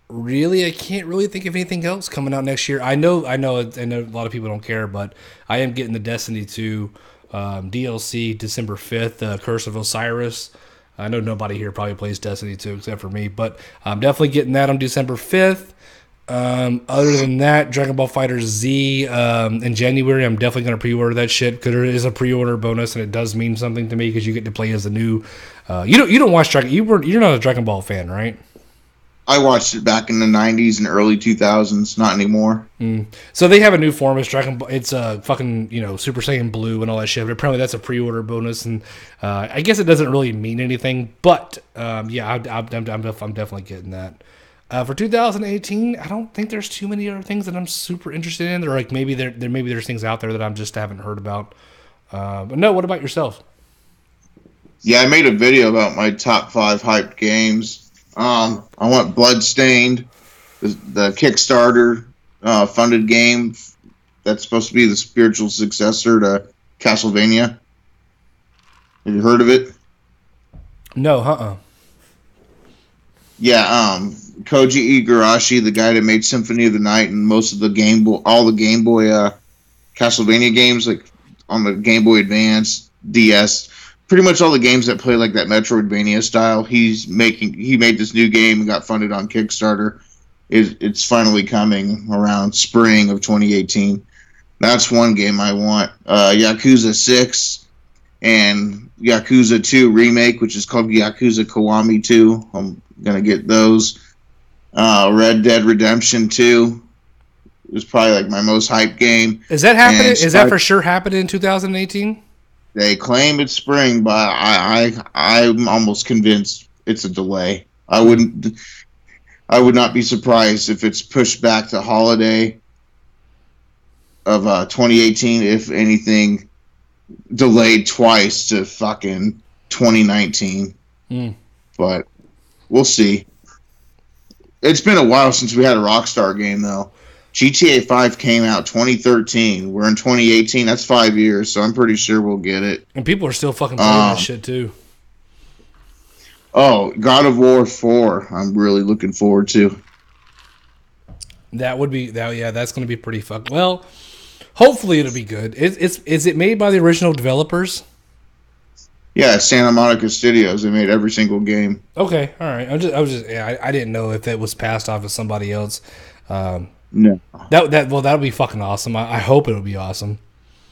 Really, I can't really think of anything else coming out next year. I know a lot of people don't care, but I am getting the Destiny 2 DLC December 5th, Curse of Osiris. I know nobody here probably plays Destiny 2 except for me, but I'm definitely getting that on December 5th. Other than that, Dragon Ball Fighter Z in January, I'm definitely going to pre-order that shit because there is a pre-order bonus and it does mean something to me because you get to play as the new. You don't watch Dragon. You're not a Dragon Ball fan, right? I watched it back in the 90s and early 2000s. Not anymore. So they have a new form. It's Dragon Ball. It's fucking Super Saiyan Blue and all that shit. But apparently that's a pre-order bonus, and I guess it doesn't really mean anything. But yeah, I'm definitely getting that. For 2018, I don't think there's too many other things that I'm super interested in. Or like maybe there's things out there that I'm just haven't heard about. But no, what about yourself? Yeah, I made a video about my top 5 hyped games. I want Bloodstained, the Kickstarter funded game that's supposed to be the spiritual successor to Castlevania. Have you heard of it? No, Yeah, Koji Igarashi, the guy that made Symphony of the Night and most of the all the Game Boy Castlevania games, like on the Game Boy Advance, DS, pretty much all the games that play like that Metroidvania style. He made this new game and got funded on Kickstarter. It's finally coming around spring of 2018. That's one game I want. Yakuza 6 and Yakuza 2 remake, which is called Yakuza Kiwami 2. I'm gonna get those. Red Dead Redemption 2 is probably like my most hyped game. Is that happening? Is that for sure happening in 2018? They claim it's spring, but I'm almost convinced it's a delay. I would not be surprised if it's pushed back to holiday of 2018. If anything, delayed twice to fucking 2019. But we'll see. It's been a while since we had a Rockstar game, though. GTA 5 came out 2013. We're in 2018. That's 5 years, so I'm pretty sure we'll get it. And people are still fucking playing that shit too. Oh, God of War 4. I'm really looking forward to. That would be that. Yeah, that's going to be pretty fucking. Well, hopefully it'll be good. Is it made by the original developers? Yeah, Santa Monica Studios. They made every single game. Okay, all right. I didn't know if it was passed off to somebody else. No. That'll be fucking awesome. I hope it'll be awesome.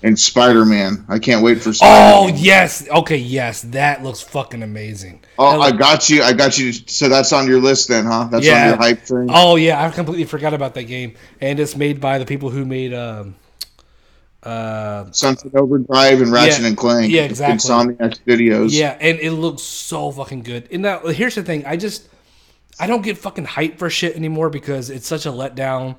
And Spider-Man. I can't wait for Spider-Man. Oh, yes. Okay, yes. That looks fucking amazing. Oh, I got you. So that's on your list then, huh? That's on your hype thing? Oh, yeah. I completely forgot about that game. And it's made by the people who made Sunset Overdrive and Ratchet and Clank. Yeah, exactly. Insomniac Studios. Yeah, and it looks so fucking good. And now, here's the thing. I don't get fucking hype for shit anymore because it's such a letdown.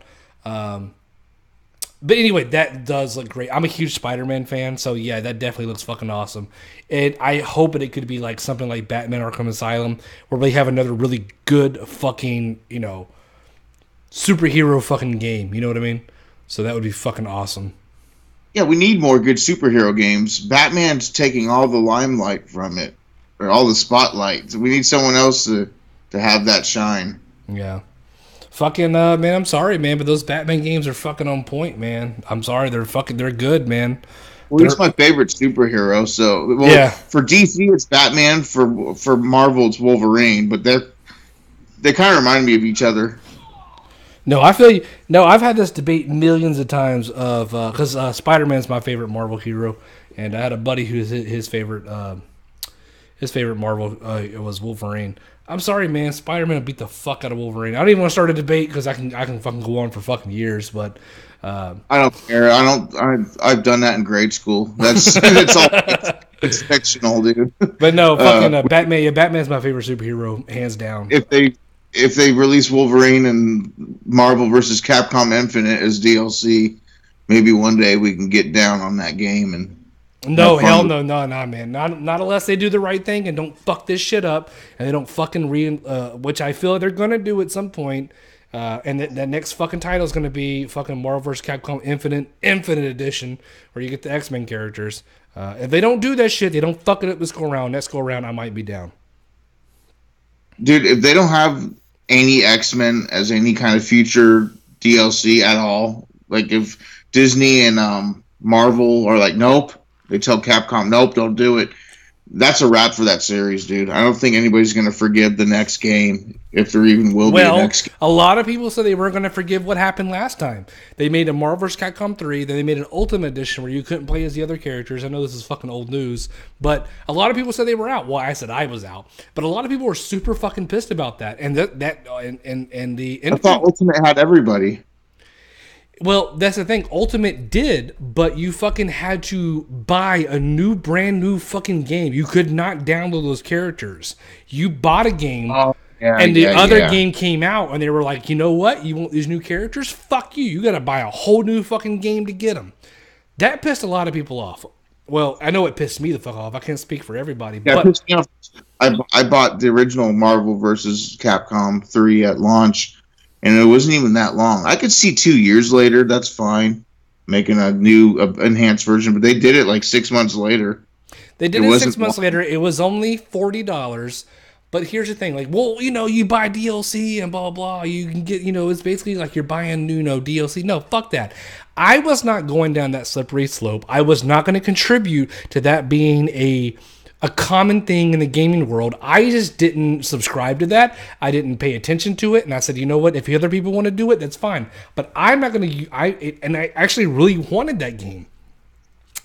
But anyway, that does look great. I'm a huge Spider-Man fan, so yeah, that definitely looks fucking awesome. And I hope it could be like something like Batman Arkham Asylum, where we have another really good fucking, superhero fucking game. You know what I mean? So that would be fucking awesome. Yeah, we need more good superhero games. Batman's taking all the limelight from it, or all the spotlight. We need someone else to have that shine. Yeah. Fucking man, I'm sorry, man, but those Batman games are fucking on point, man. I'm sorry, they're good, man. Well, he's my favorite superhero. So, yeah. For DC, it's Batman. For Marvel, it's Wolverine. But they kind of remind me of each other. No, I feel you. No, I've had this debate millions of times of because Spider-Man's my favorite Marvel hero, and I had a buddy who's his favorite Marvel was Wolverine. I'm sorry, man. Spider-Man will beat the fuck out of Wolverine. I don't even want to start a debate because I can fucking go on for fucking years. But I don't care. I've done that in grade school. That's it's fictional, dude. But no, fucking Batman. Yeah, Batman's my favorite superhero, hands down. If they release Wolverine and Marvel vs. Capcom Infinite as DLC, maybe one day we can get down on that game and. No, hell no, man. Not unless they do the right thing and don't fuck this shit up, and they don't fucking which I feel they're gonna do at some point. And that next fucking title is gonna be fucking Marvel vs. Capcom Infinite Edition, where you get the X-Men characters. If they don't do that shit, they don't fuck it up this go around. Next go around, I might be down. Dude, if they don't have any X-Men as any kind of future DLC at all, like if Disney and Marvel are like, nope. They tell Capcom, nope, don't do it. That's a wrap for that series, dude. I don't think anybody's going to forgive the next game, if there even will be a next game. A lot of people said they weren't going to forgive what happened last time. They made a Marvel vs. Capcom 3, then they made an Ultimate Edition where you couldn't play as the other characters. I know this is fucking old news, but a lot of people said they were out. Well, I said I was out. But a lot of people were super fucking pissed about that. And I thought Ultimate had everybody. Well, that's the thing. Ultimate did, but you fucking had to buy a brand new fucking game. You could not download those characters. You bought a game, and the other game came out, and they were like, you know what? You want these new characters? Fuck you. You got to buy a whole new fucking game to get them. That pissed a lot of people off. Well, I know it pissed me the fuck off. I can't speak for everybody. Yeah, but it pissed me off. I bought the original Marvel vs. Capcom 3 at launch. And it wasn't even that long. I could see 2 years later, that's fine, making a new enhanced version. But they did it like 6 months later. They did it 6 months later. It was only $40. But here's the thing. Like, well, you buy DLC and blah, blah. You can get, it's basically like you're buying new DLC. No, fuck that. I was not going down that slippery slope. I was not going to contribute to that being a common thing in the gaming world. I just didn't subscribe to that. I didn't pay attention to it. And I said, you know what? If other people want to do it, that's fine. But I'm not going to... I actually really wanted that game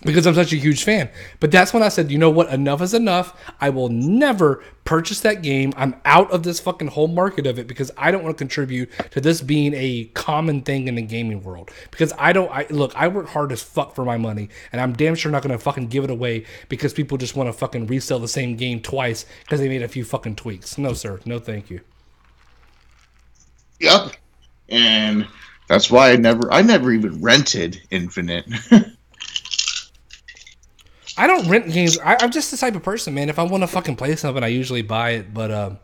because I'm such a huge fan. But that's when I said, you know what? Enough is enough. I will never purchase that game. I'm out of this fucking whole market of it because I don't want to contribute to this being a common thing in the gaming world. Because I work hard as fuck for my money, and I'm damn sure not going to fucking give it away because people just want to fucking resell the same game twice because they made a few fucking tweaks. No, sir. No, thank you. Yep. And that's why I never even rented Infinite. I don't rent games. I'm just the type of person, man. If I want to fucking play something, I usually buy it. But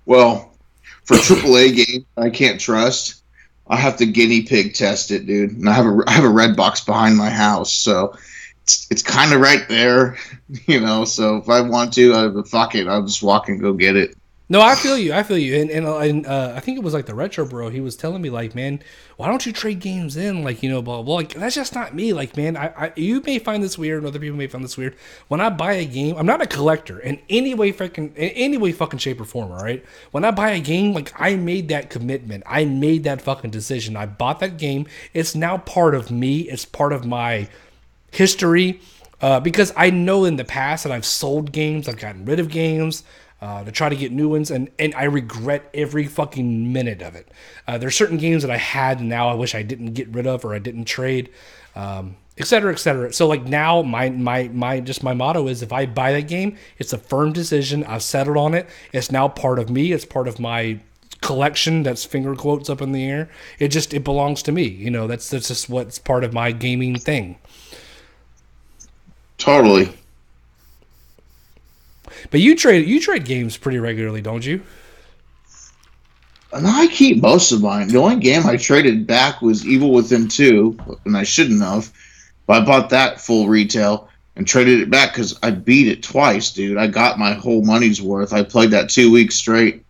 well, for AAA games, I can't trust. I have to guinea pig test it, dude. And I have a red box behind my house, so it's kind of right there, So if I want to, fuck it, I'll just walk and go get it. No, I feel you. I feel you. And I think it was like the retro bro. He was telling me like, man, why don't you trade games in? Like, blah, blah, blah. Like, that's just not me. Like, man, you may find this weird, and other people may find this weird. When I buy a game, I'm not a collector in any way, fucking shape or form. All right. When I buy a game, like I made that commitment. I made that fucking decision. I bought that game. It's now part of me. It's part of my history. Because I know in the past that I've sold games, I've gotten rid of games. To try to get new ones, and I regret every fucking minute of it. There's certain games that I had now I wish I didn't get rid of or I didn't trade, et cetera, et cetera. So like now my motto is if I buy that game, it's a firm decision. I've settled on it. It's now part of me. It's part of my collection. That's finger quotes up in the air. It belongs to me. That's just what's part of my gaming thing. Totally. But you trade games pretty regularly, don't you? And I keep most of mine. The only game I traded back was Evil Within 2, and I shouldn't have. But I bought that full retail and traded it back because I beat it twice, dude. I got my whole money's worth. I played that 2 weeks straight,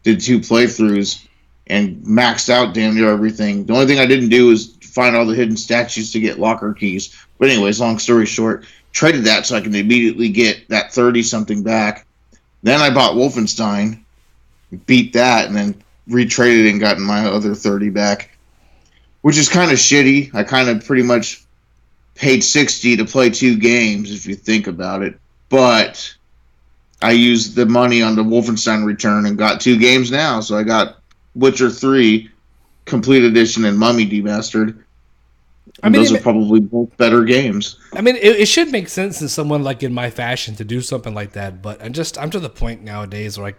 did 2 playthroughs, and maxed out damn near everything. The only thing I didn't do was find all the hidden statues to get locker keys. But anyways, long story short, traded that so I can immediately get that 30-something back. Then I bought Wolfenstein, beat that, and then retraded and gotten my other 30 back, which is kind of shitty. I kind of pretty much paid 60 to play 2 games, if you think about it. But I used the money on the Wolfenstein return and got 2 games now. So I got Witcher 3 Complete Edition and Mummy Demastered. Those are probably both better games. I mean, it should make sense in someone like in my fashion to do something like that. But I'm to the point nowadays where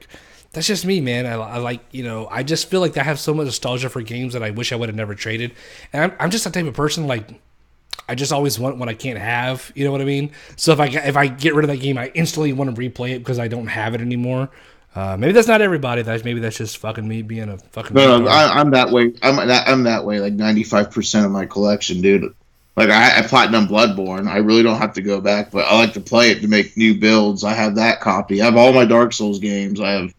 that's just me, man. I like, I just feel like I have so much nostalgia for games that I wish I would have never traded. And I'm just the type of person like I just always want what I can't have. You know what I mean? So if I get rid of that game, I instantly want to replay it because I don't have it anymore. Maybe that's not everybody. Maybe that's just fucking me being a fucking. No, I'm that way. I'm that way. Like 95% of my collection, dude. Like I platinum Bloodborne. I really don't have to go back, but I like to play it to make new builds. I have that copy. I have all my Dark Souls games. I have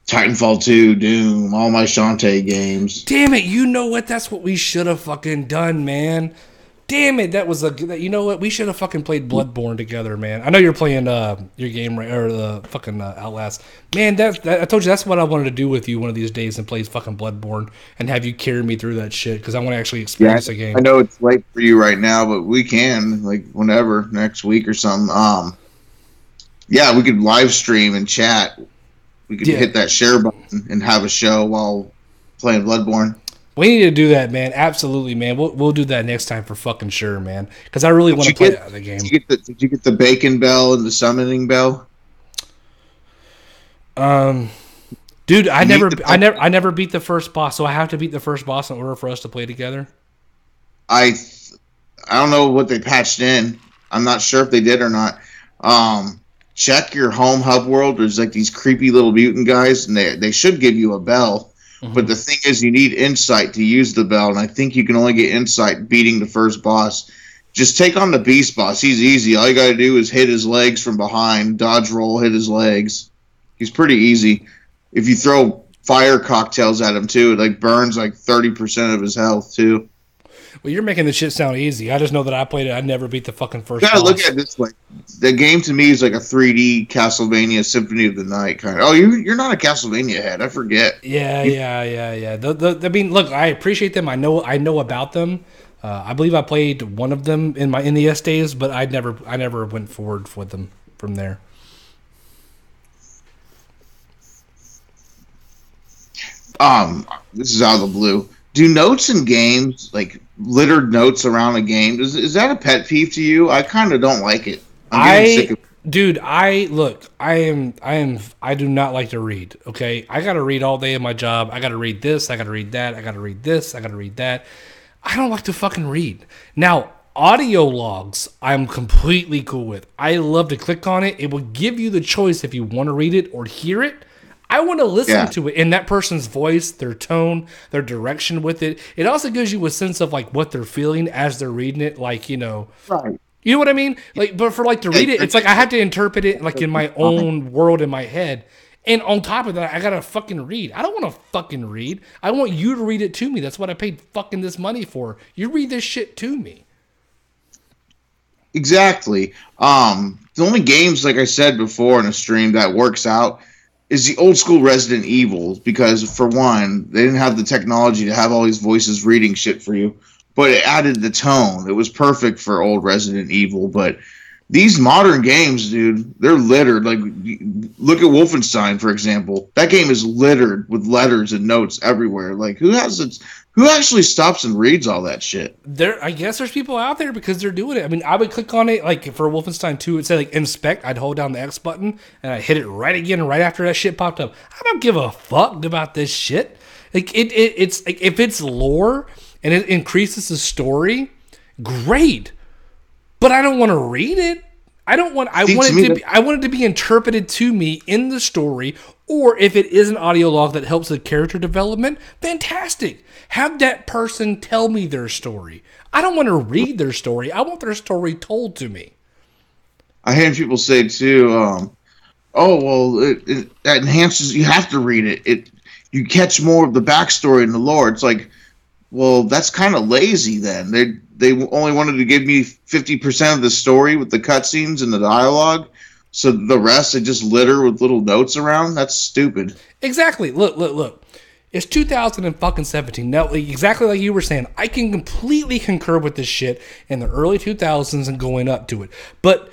Titanfall 2, Doom, all my Shantae games. Damn it! You know what? That's what we should have fucking done, man. Damn it, that was you know what? We should have fucking played Bloodborne together, man. I know you're playing your game or the fucking Outlast. Man, I told you that's what I wanted to do with you one of these days and play fucking Bloodborne and have you carry me through that shit because I want to actually experience the game. I know it's late for you right now, but we can like whenever next week or something. Yeah, we could live stream and chat. We could hit that share button and have a show while playing Bloodborne. We need to do that, man. Absolutely, man. We'll do that next time for fucking sure, man. Because I really want to play the game. Did you get the bacon bell and the summoning bell? Dude, I never beat the first boss, so I have to beat the first boss in order for us to play together. I don't know what they patched in. I'm not sure if they did or not. Check your home hub world. There's like these creepy little mutant guys, and they should give you a bell. Mm-hmm. But the thing is, you need insight to use the bell, and I think you can only get insight beating the first boss. Just take on the beast boss. He's easy. All you got to do is hit his legs from behind, dodge roll, hit his legs. He's pretty easy. If you throw fire cocktails at him, too, it like burns like 30% of his health, too. Well, you're making the shit sound easy. I just know that I played it. I never beat the fucking first boss. You gotta look at it this way. The game to me is like a 3D Castlevania Symphony of the Night kind of. Oh, you're not a Castlevania head. I forget. Yeah. I mean, look, I appreciate them. I know about them. I believe I played one of them in my NES days, but I never went forward with them from there. This is out of the blue. Do notes in games, like littered notes around a game, is that a pet peeve to you? I kind of don't like it. I'm getting sick of it. Dude, I do not like to read, okay? I got to read all day in my job. I got to read this, I got to read that, I got to read this, I got to read that. I don't like to fucking read. Now, audio logs, I'm completely cool with. I love to click on it. It will give you the choice if you want to read it or hear it. I want to listen to it in that person's voice, their tone, their direction with it. It also gives you a sense of like what they're feeling as they're reading it, like, you know. Right. You know what I mean? Like, but for like to read it, it's like I have to interpret it like in my own world in my head. And on top of that, I gotta fucking read. I don't want to fucking read. I want you to read it to me. That's what I paid fucking this money for. You read this shit to me. Exactly. The only games, like I said before in a stream, that works out is the old school Resident Evil, because for one, they didn't have the technology to have all these voices reading shit for you, but it added the tone. It was perfect for old Resident Evil. But these modern games, dude, they're littered. Like, look at Wolfenstein, for example. That game is littered with letters and notes everywhere. Like, who actually stops and reads all that shit? I guess there's people out there because they're doing it. I mean, I would click on it, like for Wolfenstein 2, it said like inspect. I'd hold down the X button and I'd hit it right again right after that shit popped up. I don't give a fuck about this shit. Like it's like, if it's lore and it increases the story, great. But I don't want to read it. I want it to be interpreted to me in the story, or if it is an audio log that helps with character development, fantastic. Have that person tell me their story. I don't want to read their story. I want their story told to me. I hear people say too, oh well, it enhances. You have to read it. You catch more of the backstory and the lore. It's like, well, that's kind of lazy. Then they only wanted to give me 50% of the story with the cutscenes and the dialogue, so the rest they just litter with little notes around. That's stupid. Exactly. Look. It's 2017. Now, exactly like you were saying, I can completely concur with this shit in the early 2000s and going up to it. But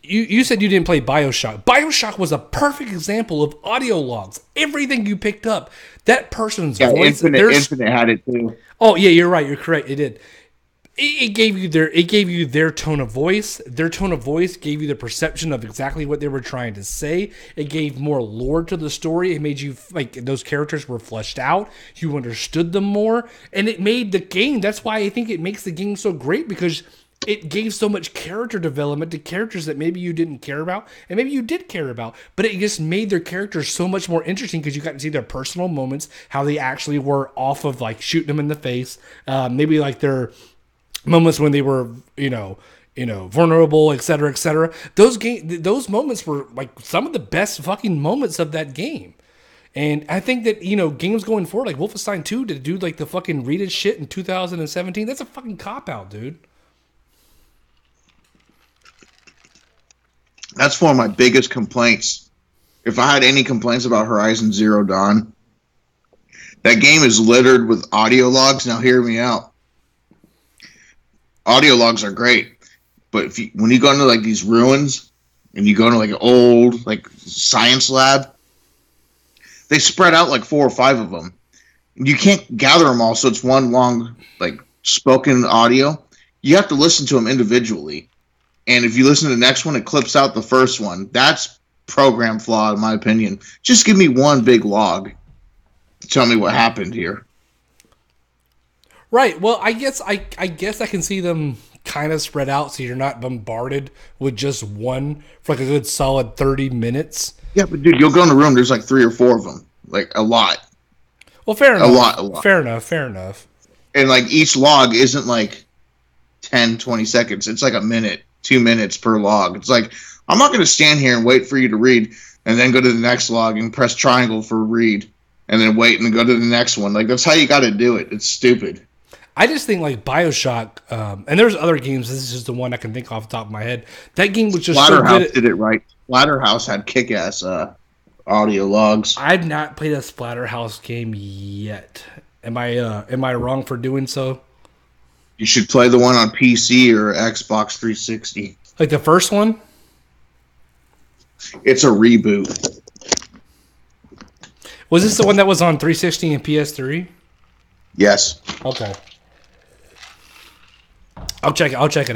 you said you didn't play BioShock. BioShock was a perfect example of audio logs. Everything you picked up, that person's voice. Infinite had it too. Oh yeah, you're right. You're correct. It did. It gave you their tone of voice. Their tone of voice gave you the perception of exactly what they were trying to say. It gave more lore to the story. It made you like those characters were fleshed out. You understood them more, and it made the game. That's why I think it makes the game so great, because it gave so much character development to characters that maybe you didn't care about, and maybe you did care about, but it just made their characters so much more interesting because you got to see their personal moments, how they actually were off of like shooting them in the face, maybe like their moments when they were, vulnerable, et cetera, et cetera. Those moments were like some of the best fucking moments of that game. And I think that, games going forward, like Wolfenstein 2, to do like the fucking readed shit in 2017, that's a fucking cop-out, dude. That's one of my biggest complaints. If I had any complaints about Horizon Zero Dawn, that game is littered with audio logs. Now hear me out. Audio logs are great, but when you go into like these ruins and you go into like an old like science lab, they spread out like 4 or 5 of them. You can't gather them all, so it's one long like spoken audio. You have to listen to them individually, and if you listen to the next one, it clips out the first one. That's program flaw, in my opinion. Just give me one big log to tell me what happened here. Right. Well, I guess I can see them kind of spread out so you're not bombarded with just one for like a good solid 30 minutes. Yeah, but dude, you'll go in a room, there's like 3 or 4 of them. Like a lot. Well, fair enough. A lot. Fair enough. And like each log isn't like 10, 20 seconds. It's like a minute, 2 minutes per log. It's like, I'm not going to stand here and wait for you to read and then go to the next log and press triangle for read and then wait and go to the next one. Like, that's how you got to do it. It's stupid. I just think like BioShock, and there's other games. This is just the one I can think off the top of my head. That game was just so good. Splatterhouse did it right. Splatterhouse had kick-ass audio logs. I've not played a Splatterhouse game yet. Am I wrong for doing so? You should play the one on PC or Xbox 360. Like the first one? It's a reboot. Was this the one that was on 360 and PS3? Yes. Okay. I'll check it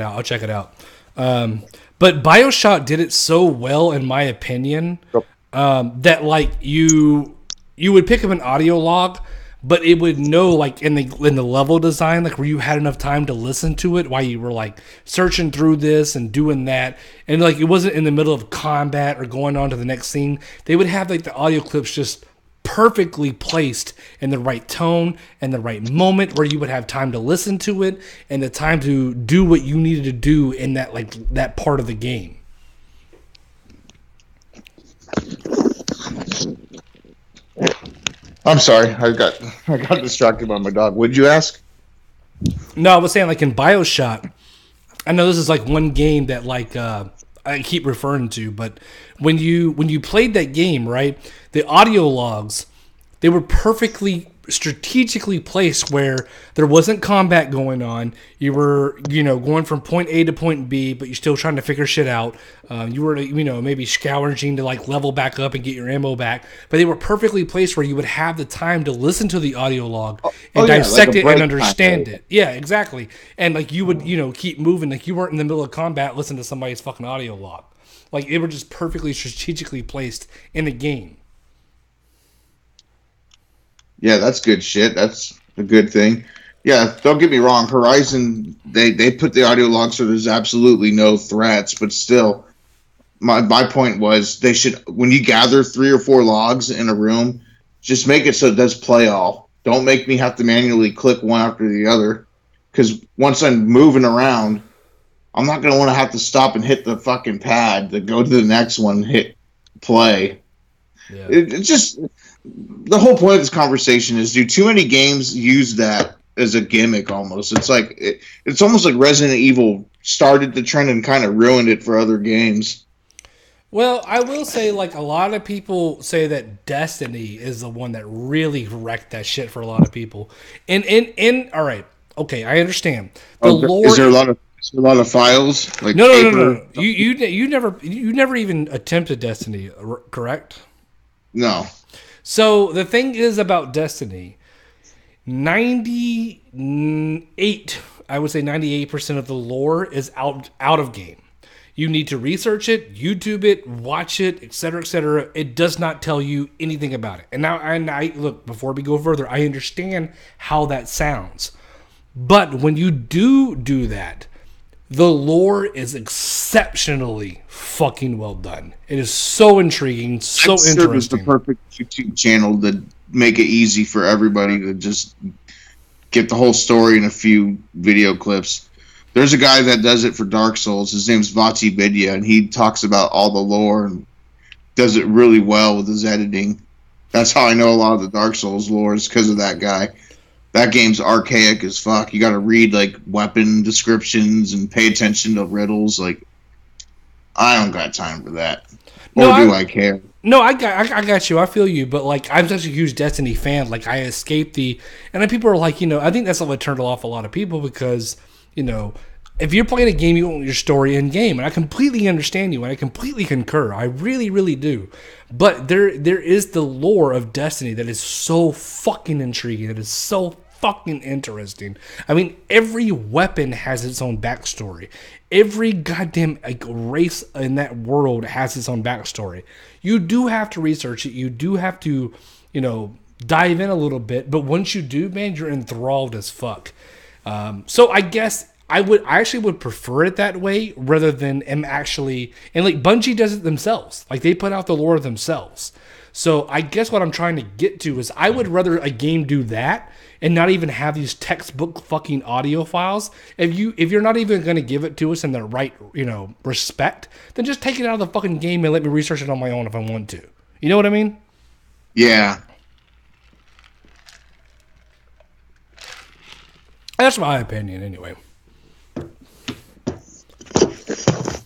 out. But BioShock did it so well, in my opinion, that like you would pick up an audio log, but it would know like in the level design, like where you had enough time to listen to it while you were like searching through this and doing that, and like it wasn't in the middle of combat or going on to the next scene. They would have like the audio clips just perfectly placed in the right tone and the right moment where you would have time to listen to it and the time to do what you needed to do in that like that part of the game. I'm sorry, I got distracted by my dog. What'd you ask? No, I was saying like in BioShock, I know this is like one game that like I keep referring to, but when you played that game, right, the audio logs, they were perfectly strategically placed where there wasn't combat going on. You were, going from point A to point B, but you're still trying to figure shit out. You were, maybe scavenging to like level back up and get your ammo back. But they were perfectly placed where you would have the time to listen to the audio log and dissect it and understand it. Yeah, exactly. And like you would, keep moving. Like you weren't in the middle of combat listening to somebody's fucking audio log. Like they were just perfectly strategically placed in the game. Yeah, that's good shit. That's a good thing. Yeah, don't get me wrong. Horizon, they put the audio log so there's absolutely no threats, but still, my point was they should, when you gather 3 or 4 logs in a room, just make it so it does play all. Don't make me have to manually click one after the other, because once I'm moving around, I'm not going to want to have to stop and hit the fucking pad to go to the next one, hit play. Yeah. It's just... The whole point of this conversation is, do too many games use that as a gimmick almost? It's like it's almost like Resident Evil started the trend and kind of ruined it for other games. Well, I will say, like, a lot of people say that Destiny is the one that really wrecked that shit for a lot of people. And all right, okay, I understand. The lore is there a lot of files? Like no. You never even attempted Destiny, correct? No. So the thing is about Destiny, 98% of the lore is out of game. You need to research it, YouTube it, watch it, etc., etc. It does not tell you anything about it. And I look, before we go further, I understand how that sounds. But when you do that, the lore is exceptionally fucking well done. It is so intriguing, so interesting. It's the perfect YouTube channel to make it easy for everybody to just get the whole story in a few video clips. There's a guy that does it for Dark Souls. His name's Vati Vidya, and he talks about all the lore and does it really well with his editing. That's how I know a lot of the Dark Souls lore is because of that guy. That game's archaic as fuck. You got to read like weapon descriptions and pay attention to riddles. Like, I don't got time for that. Or do I care? No, I got you. I feel you. But like, I'm such a huge Destiny fan. Like, I escaped and then people are like, I think that's what turned off a lot of people because, if you're playing a game, you want your story in game, and I completely understand you, and I completely concur. I really, really do. But there is the lore of Destiny that is so fucking intriguing. That is so fucking interesting. I mean, every weapon has its own backstory. Every goddamn race in that world has its own backstory. You do have to research it. You do have to, dive in a little bit. But once you do, man, you're enthralled as fuck. So I guess I actually would prefer it that way rather than and like Bungie does it themselves. Like they put out the lore themselves. So I guess what I'm trying to get to is I would rather a game do that and not even have these textbook fucking audio files. If you're not even going to give it to us in the right, respect, then just take it out of the fucking game and let me research it on my own if I want to. You know what I mean? Yeah. That's my opinion anyway.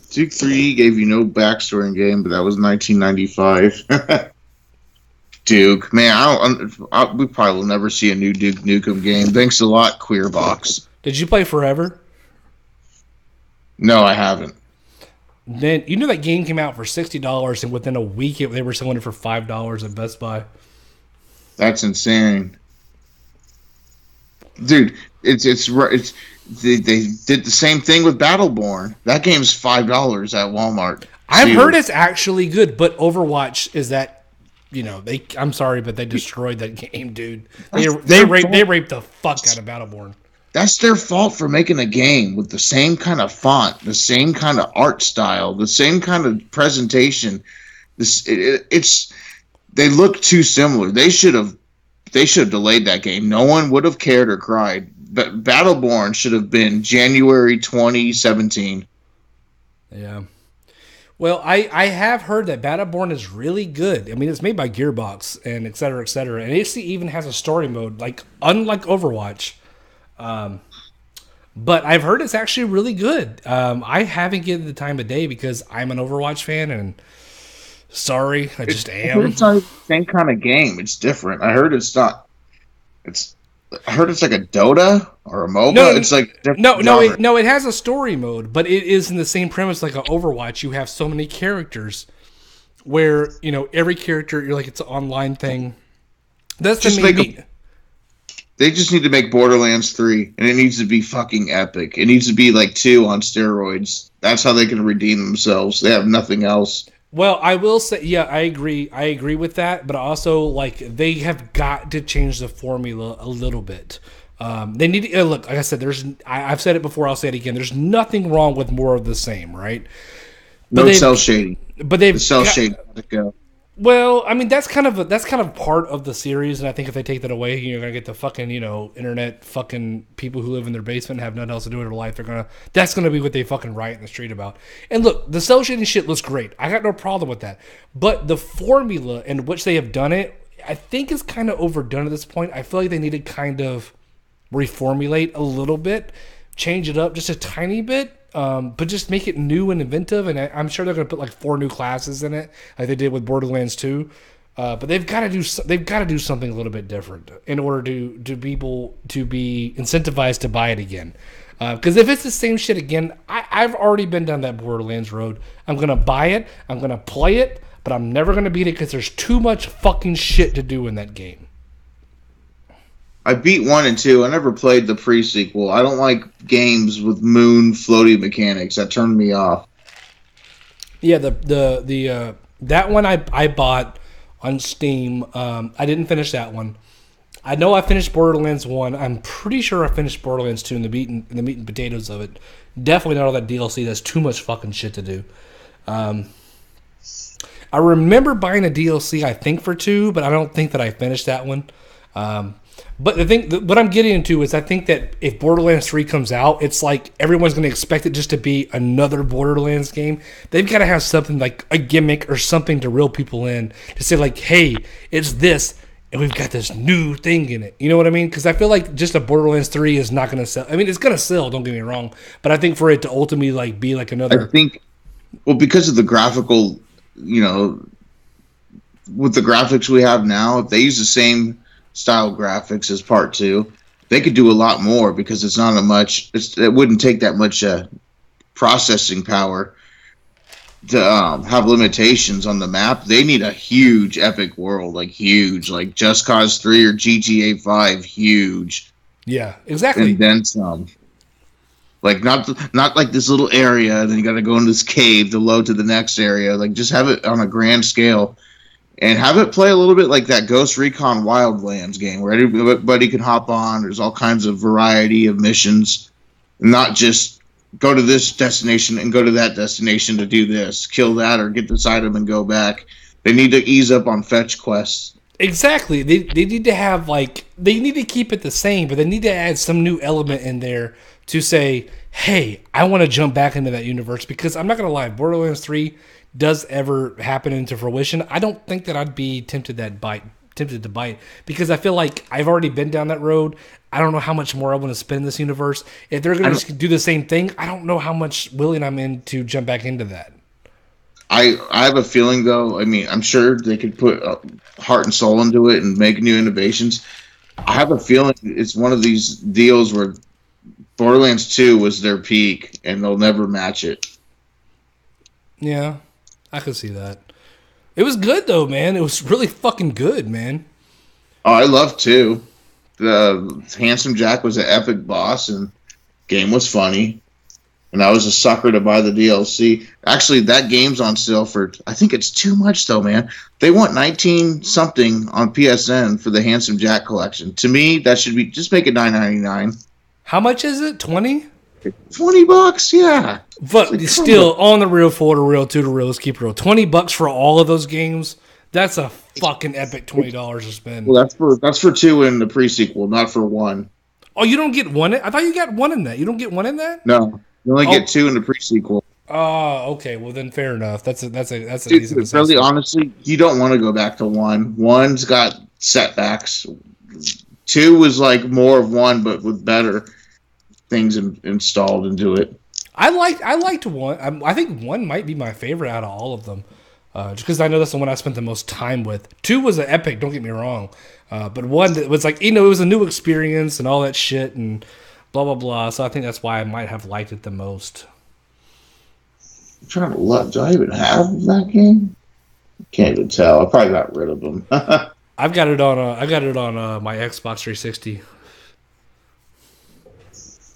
Duke 3 gave you no backstory in game, but that was 1995. Duke, man, we probably will never see a new Duke Nukem game. Thanks a lot, Queerbox. Did you play Forever? No, I haven't. Then that game came out for $60, and within a week they were selling it for $5 at Best Buy. That's insane, dude. They did the same thing with Battleborn. That game's $5 at Walmart. I've heard it's actually good, but Overwatch is that I'm sorry, but they destroyed that game, dude. They They raped the fuck out of Battleborn. That's their fault for making a game with the same kind of font, the same kind of art style, the same kind of presentation. They look too similar. They should have delayed that game. No one would have cared or cried. But Battleborn should have been January 2017. Yeah. Well, I have heard that Battleborn is really good. I mean, it's made by Gearbox and et cetera, et cetera. And it even has a story mode, unlike Overwatch. But I've heard it's actually really good. I haven't given the time of day because I'm an Overwatch fan, and sorry, I just am. It's not the same kind of game. It's different. I heard it's not. I heard it's like a Dota or a MOBA. No, it's like no. It has a story mode, but it is in the same premise like an Overwatch. You have so many characters, where every character it's an online thing. That's just the main. They just need to make Borderlands 3, and it needs to be fucking epic. It needs to be like 2 on steroids. That's how they can redeem themselves. They have nothing else. Well, I will say, yeah, I agree. I agree with that, but also they have got to change the formula a little bit. They need to look. Like I said, I've said it before. I'll say it again. There's nothing wrong with more of the same, right? But no cell shading. But they've cell shading to go. Well, I mean that's kind of part of the series, and I think if they take that away, you're gonna get the fucking internet fucking people who live in their basement and have nothing else to do in their life. That's gonna be what they fucking riot in the street about. And look, the cell shading shit looks great. I got no problem with that. But the formula in which they have done it, I think is kind of overdone at this point. I feel like they need to kind of reformulate a little bit, change it up just a tiny bit. But just make it new and inventive, and I'm sure they're going to put 4 new classes in it, like they did with Borderlands 2. But they've got to do something a little bit different in order to people to be incentivized to buy it again. Because if it's the same shit again, I've already been down that Borderlands road. I'm going to buy it, I'm going to play it, but I'm never going to beat it because there's too much fucking shit to do in that game. I beat 1 and 2. I never played the pre-sequel. I don't like games with moon floaty mechanics. That turned me off. Yeah, the that one I bought on Steam. I didn't finish that one. I know I finished Borderlands 1. I'm pretty sure I finished Borderlands 2 in the meat and potatoes of it. Definitely not all that DLC. That's too much fucking shit to do. I remember buying a DLC, I think, for 2, but I don't think that I finished that one. But the thing, what I'm getting into is I think that if Borderlands 3 comes out, it's like everyone's going to expect it just to be another Borderlands game. They've got to have something like a gimmick or something to reel people in to say hey, it's this, and we've got this new thing in it. You know what I mean? Because I feel like just a Borderlands 3 is not going to sell. I mean, it's going to sell, don't get me wrong. But I think for it to ultimately be like another... I think, because of the graphical, with the graphics we have now, if they use the same style graphics as part 2, they could do a lot more because it's not it wouldn't take that much processing power to have limitations on the map. They need a huge epic world, huge, like Just Cause 3 or GTA 5, huge. Yeah, exactly. And then some. Not like this little area, and then you got to go in this cave to load to the next area. Just have it on a grand scale. And have it play a little bit like that Ghost Recon Wildlands game where everybody can hop on. There's all kinds of variety of missions. Not just go to this destination and go to that destination to do this. Kill that or get this item and go back. They need to ease up on fetch quests. Exactly. They need to have, they need to keep it the same, but they need to add some new element in there to say, hey, I want to jump back into that universe. Because I'm not going to lie, Borderlands 3... does ever happen into fruition, I don't think that I'd be tempted to bite because I feel like I've already been down that road. I don't know how much more I want to spend in this universe. If they're going to just do the same thing, I don't know how much willing I'm in to jump back into that. I have a feeling, though, I'm sure they could put heart and soul into it and make new innovations. I have a feeling it's one of these deals where Borderlands 2 was their peak and they'll never match it. Yeah. I could see that. It was good, though, man. It was really fucking good, man. Oh, I love 2. The Handsome Jack was an epic boss, and game was funny. and I was a sucker to buy the DLC. Actually, that game's on sale for, I think it's too much though, man. They want 19 something on PSN for the Handsome Jack collection. To me, that should be, just make it $9.99. How much is it? 20? $20, yeah. But like, still, on the real, for the real, to the real, let's keep it real. $20 for all of those games. That's a fucking epic $20 to spend. Well, that's for 2 in the pre-sequel, not for 1. Oh, you don't get 1? I thought you got 1 in that. You don't get 1 in that? No, you only get 2 in the pre-sequel. Oh, okay. Well, then fair enough. That's a Dude, decent assessment. really, honestly, you don't want to go back to 1. 1's got setbacks. 2 was like more of 1, but with better things installed into it. I liked 1. I think 1 might be my favorite out of all of them. Just because I know that's the one I spent the most time with. 2 was an epic, don't get me wrong. But 1 was like, it was a new experience and all that shit and blah, blah, blah. So I think that's why I might have liked it the most. I'm trying to look. Do I even have that game? Can't even tell. I probably got rid of them. I've got it on my Xbox 360.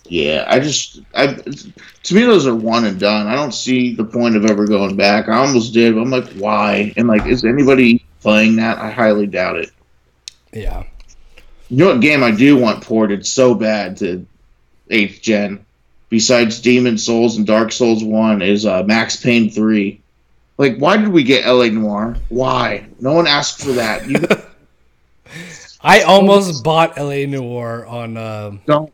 Yeah, to me those are one and done. I don't see the point of ever going back. I almost did, but I'm like, why? And like, is anybody playing that? I highly doubt it. Yeah. You know what game I do want ported so bad to 8th gen, besides Demon Souls and Dark Souls 1, is Max Payne 3. Like, why did we get LA Noire? Why? No one asked for that. I almost bought LA Noire on... Don't.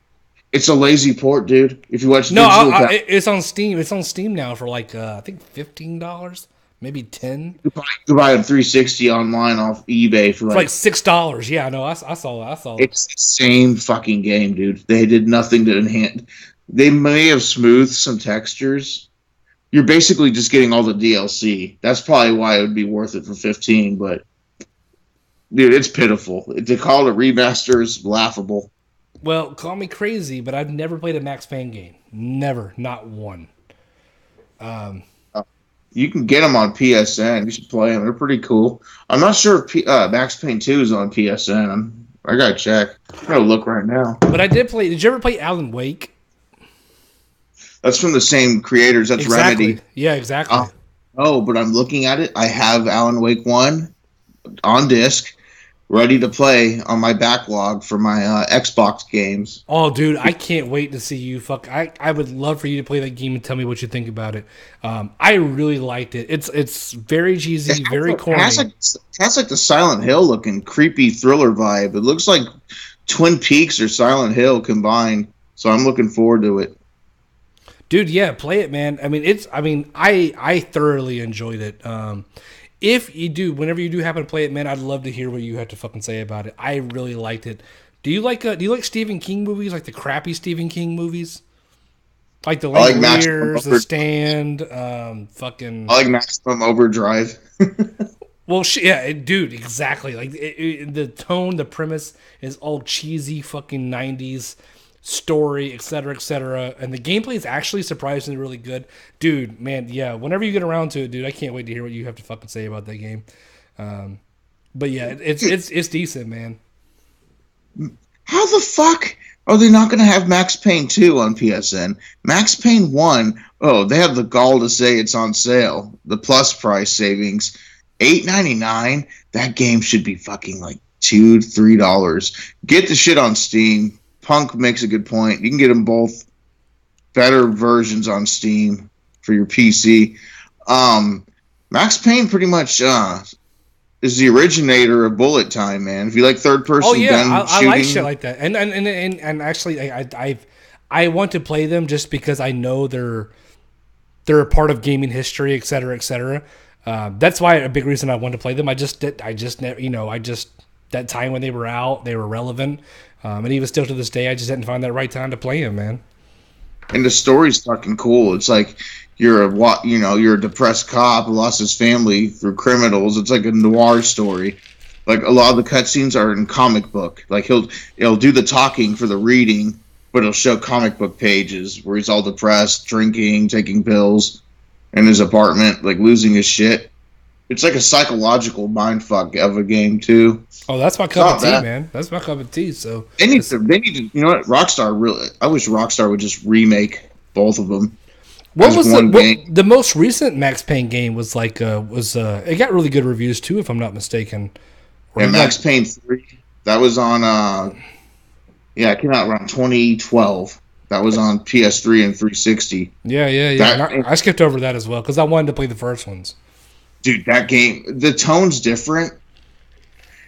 It's a lazy port, dude. If you watch it's on Steam. It's on Steam now for like I think $15, maybe $10. You can buy a 360 online off eBay for like $6. Yeah, no, I saw that. It's the same fucking game, dude. They did nothing to enhance. They may have smoothed some textures. You're basically just getting all the DLC. That's probably why it would be worth it for $15. But dude, it's pitiful. To call it a remaster is laughable. Well, call me crazy, but I've never played a Max Payne game. Never. Not one. You can get them on PSN. You should play them. They're pretty cool. I'm not sure if Max Payne 2 is on PSN. I gotta check. I'm gonna look right now. But I did play... Did you ever play Alan Wake? That's from the same creators. That's exactly. Remedy. Yeah, exactly. But I'm looking at it. I have Alan Wake 1 on disc, ready to play on my backlog for my Xbox games. Oh, dude, I can't wait to see you. I would love for you to play that game and tell me what you think about it. I really liked it. It's very cheesy, very corny. It has like the Silent Hill looking creepy thriller vibe. It looks like Twin Peaks or Silent Hill combined. So I'm looking forward to it. Dude, yeah, play it, man. I thoroughly enjoyed it. If you do, whenever you do happen to play it, man, I'd love to hear what you have to fucking say about it. I really liked it. Do you like Stephen King movies, like the crappy Stephen King movies? Like the Langoliers, The Stand, fucking... I like Maximum Overdrive. Well, dude, exactly. Like the tone, the premise is all cheesy fucking 90s story, etc., and the gameplay is actually surprisingly really good, dude. Man, yeah. Whenever you get around to it, dude, I can't wait to hear what you have to fucking say about that game. But yeah, it's decent, man. How the fuck are they not going to have Max Payne 2 on PSN? Max Payne 1, they have the gall to say it's on sale. The plus price savings, $8.99. That game should be fucking like $2-3. Get the shit on Steam. Punk makes a good point. You can get them both better versions on Steam for your PC. Max Payne pretty much is the originator of bullet time, man. If you like third person gun shooting, I like shit like that. And actually, I want to play them just because I know they're a part of gaming history, etc. That's why a big reason I wanted to play them. I just that time when they were out, they were relevant. And even still to this day, I just didn't find that right time to play him, man. And the story's fucking cool. It's like you're a depressed cop who lost his family through criminals. It's like a noir story. Like a lot of the cutscenes are in comic book. Like he'll do the talking for the reading, but he'll show comic book pages where he's all depressed, drinking, taking pills in his apartment, like losing his shit. It's like a psychological mindfuck of a game too. Oh, that's my cup of tea, man. That's my cup of tea. So they need to. You know what? Rockstar really. I wish Rockstar would just remake both of them. What was the most recent Max Payne game? Was like it got really good reviews too, if I'm not mistaken. And Max Payne 3, that was on it came out around 2012. That was on PS3 and 360. Yeah. I skipped over that as well because I wanted to play the first ones. Dude, that game, the tone's different.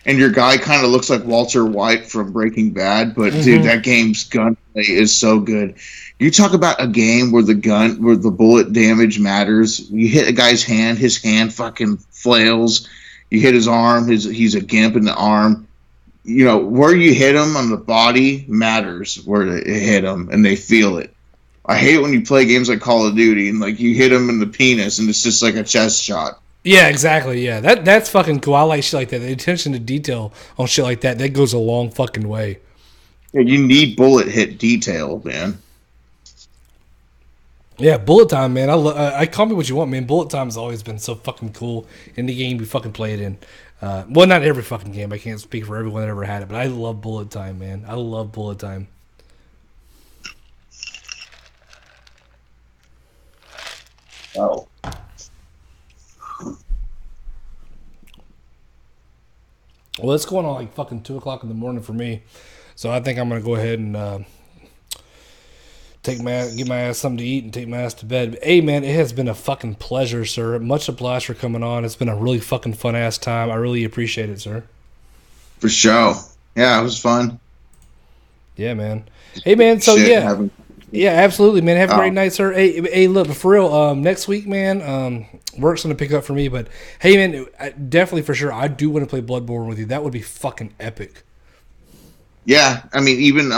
And your guy kind of looks like Walter White from Breaking Bad, but dude, that game's gunplay is so good. You talk about a game where the bullet damage matters. You hit a guy's hand, his hand fucking flails. You hit his arm, he's a gimp in the arm. You know, where you hit him on the body matters where it hit him, and they feel it. I hate when you play games like Call of Duty and like you hit him in the penis and it's just like a chest shot. Yeah, exactly. Yeah, that's fucking cool. I like shit like that. The attention to detail on shit like that goes a long fucking way. Yeah, you need bullet hit detail, man. Yeah, bullet time, man. I call me what you want, man. Bullet time has always been so fucking cool in the game we fucking play it in. Well, not every fucking game. I can't speak for everyone that ever had it, but I love bullet time, man. I love bullet time. Oh. Well, it's going on like fucking 2 o'clock in the morning for me, so I think I'm gonna go ahead and get my ass something to eat and take my ass to bed. But, hey, man, it has been a fucking pleasure, sir. Much obliged for coming on. It's been a really fucking fun ass time. I really appreciate it, sir. For sure. Yeah, it was fun. Yeah, man. Hey, man. So yeah, absolutely, man. Have a great night, sir. Hey, look, for real. Next week, man. Work's gonna pick up for me, but hey, man, definitely for sure, I do want to play Bloodborne with you. That would be fucking epic. Yeah, I mean, even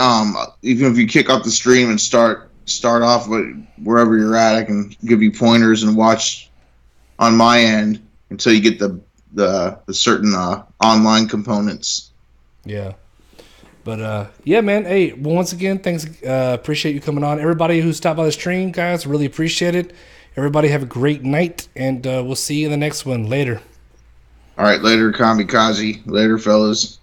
if you kick off the stream and start off with wherever you're at, I can give you pointers and watch on my end until you get the certain online components. Yeah. But, yeah, man, hey, well, once again, thanks, appreciate you coming on. Everybody who stopped by the stream, guys, really appreciate it. Everybody have a great night, and we'll see you in the next one. Later. All right, later, Kamikaze. Later, fellas.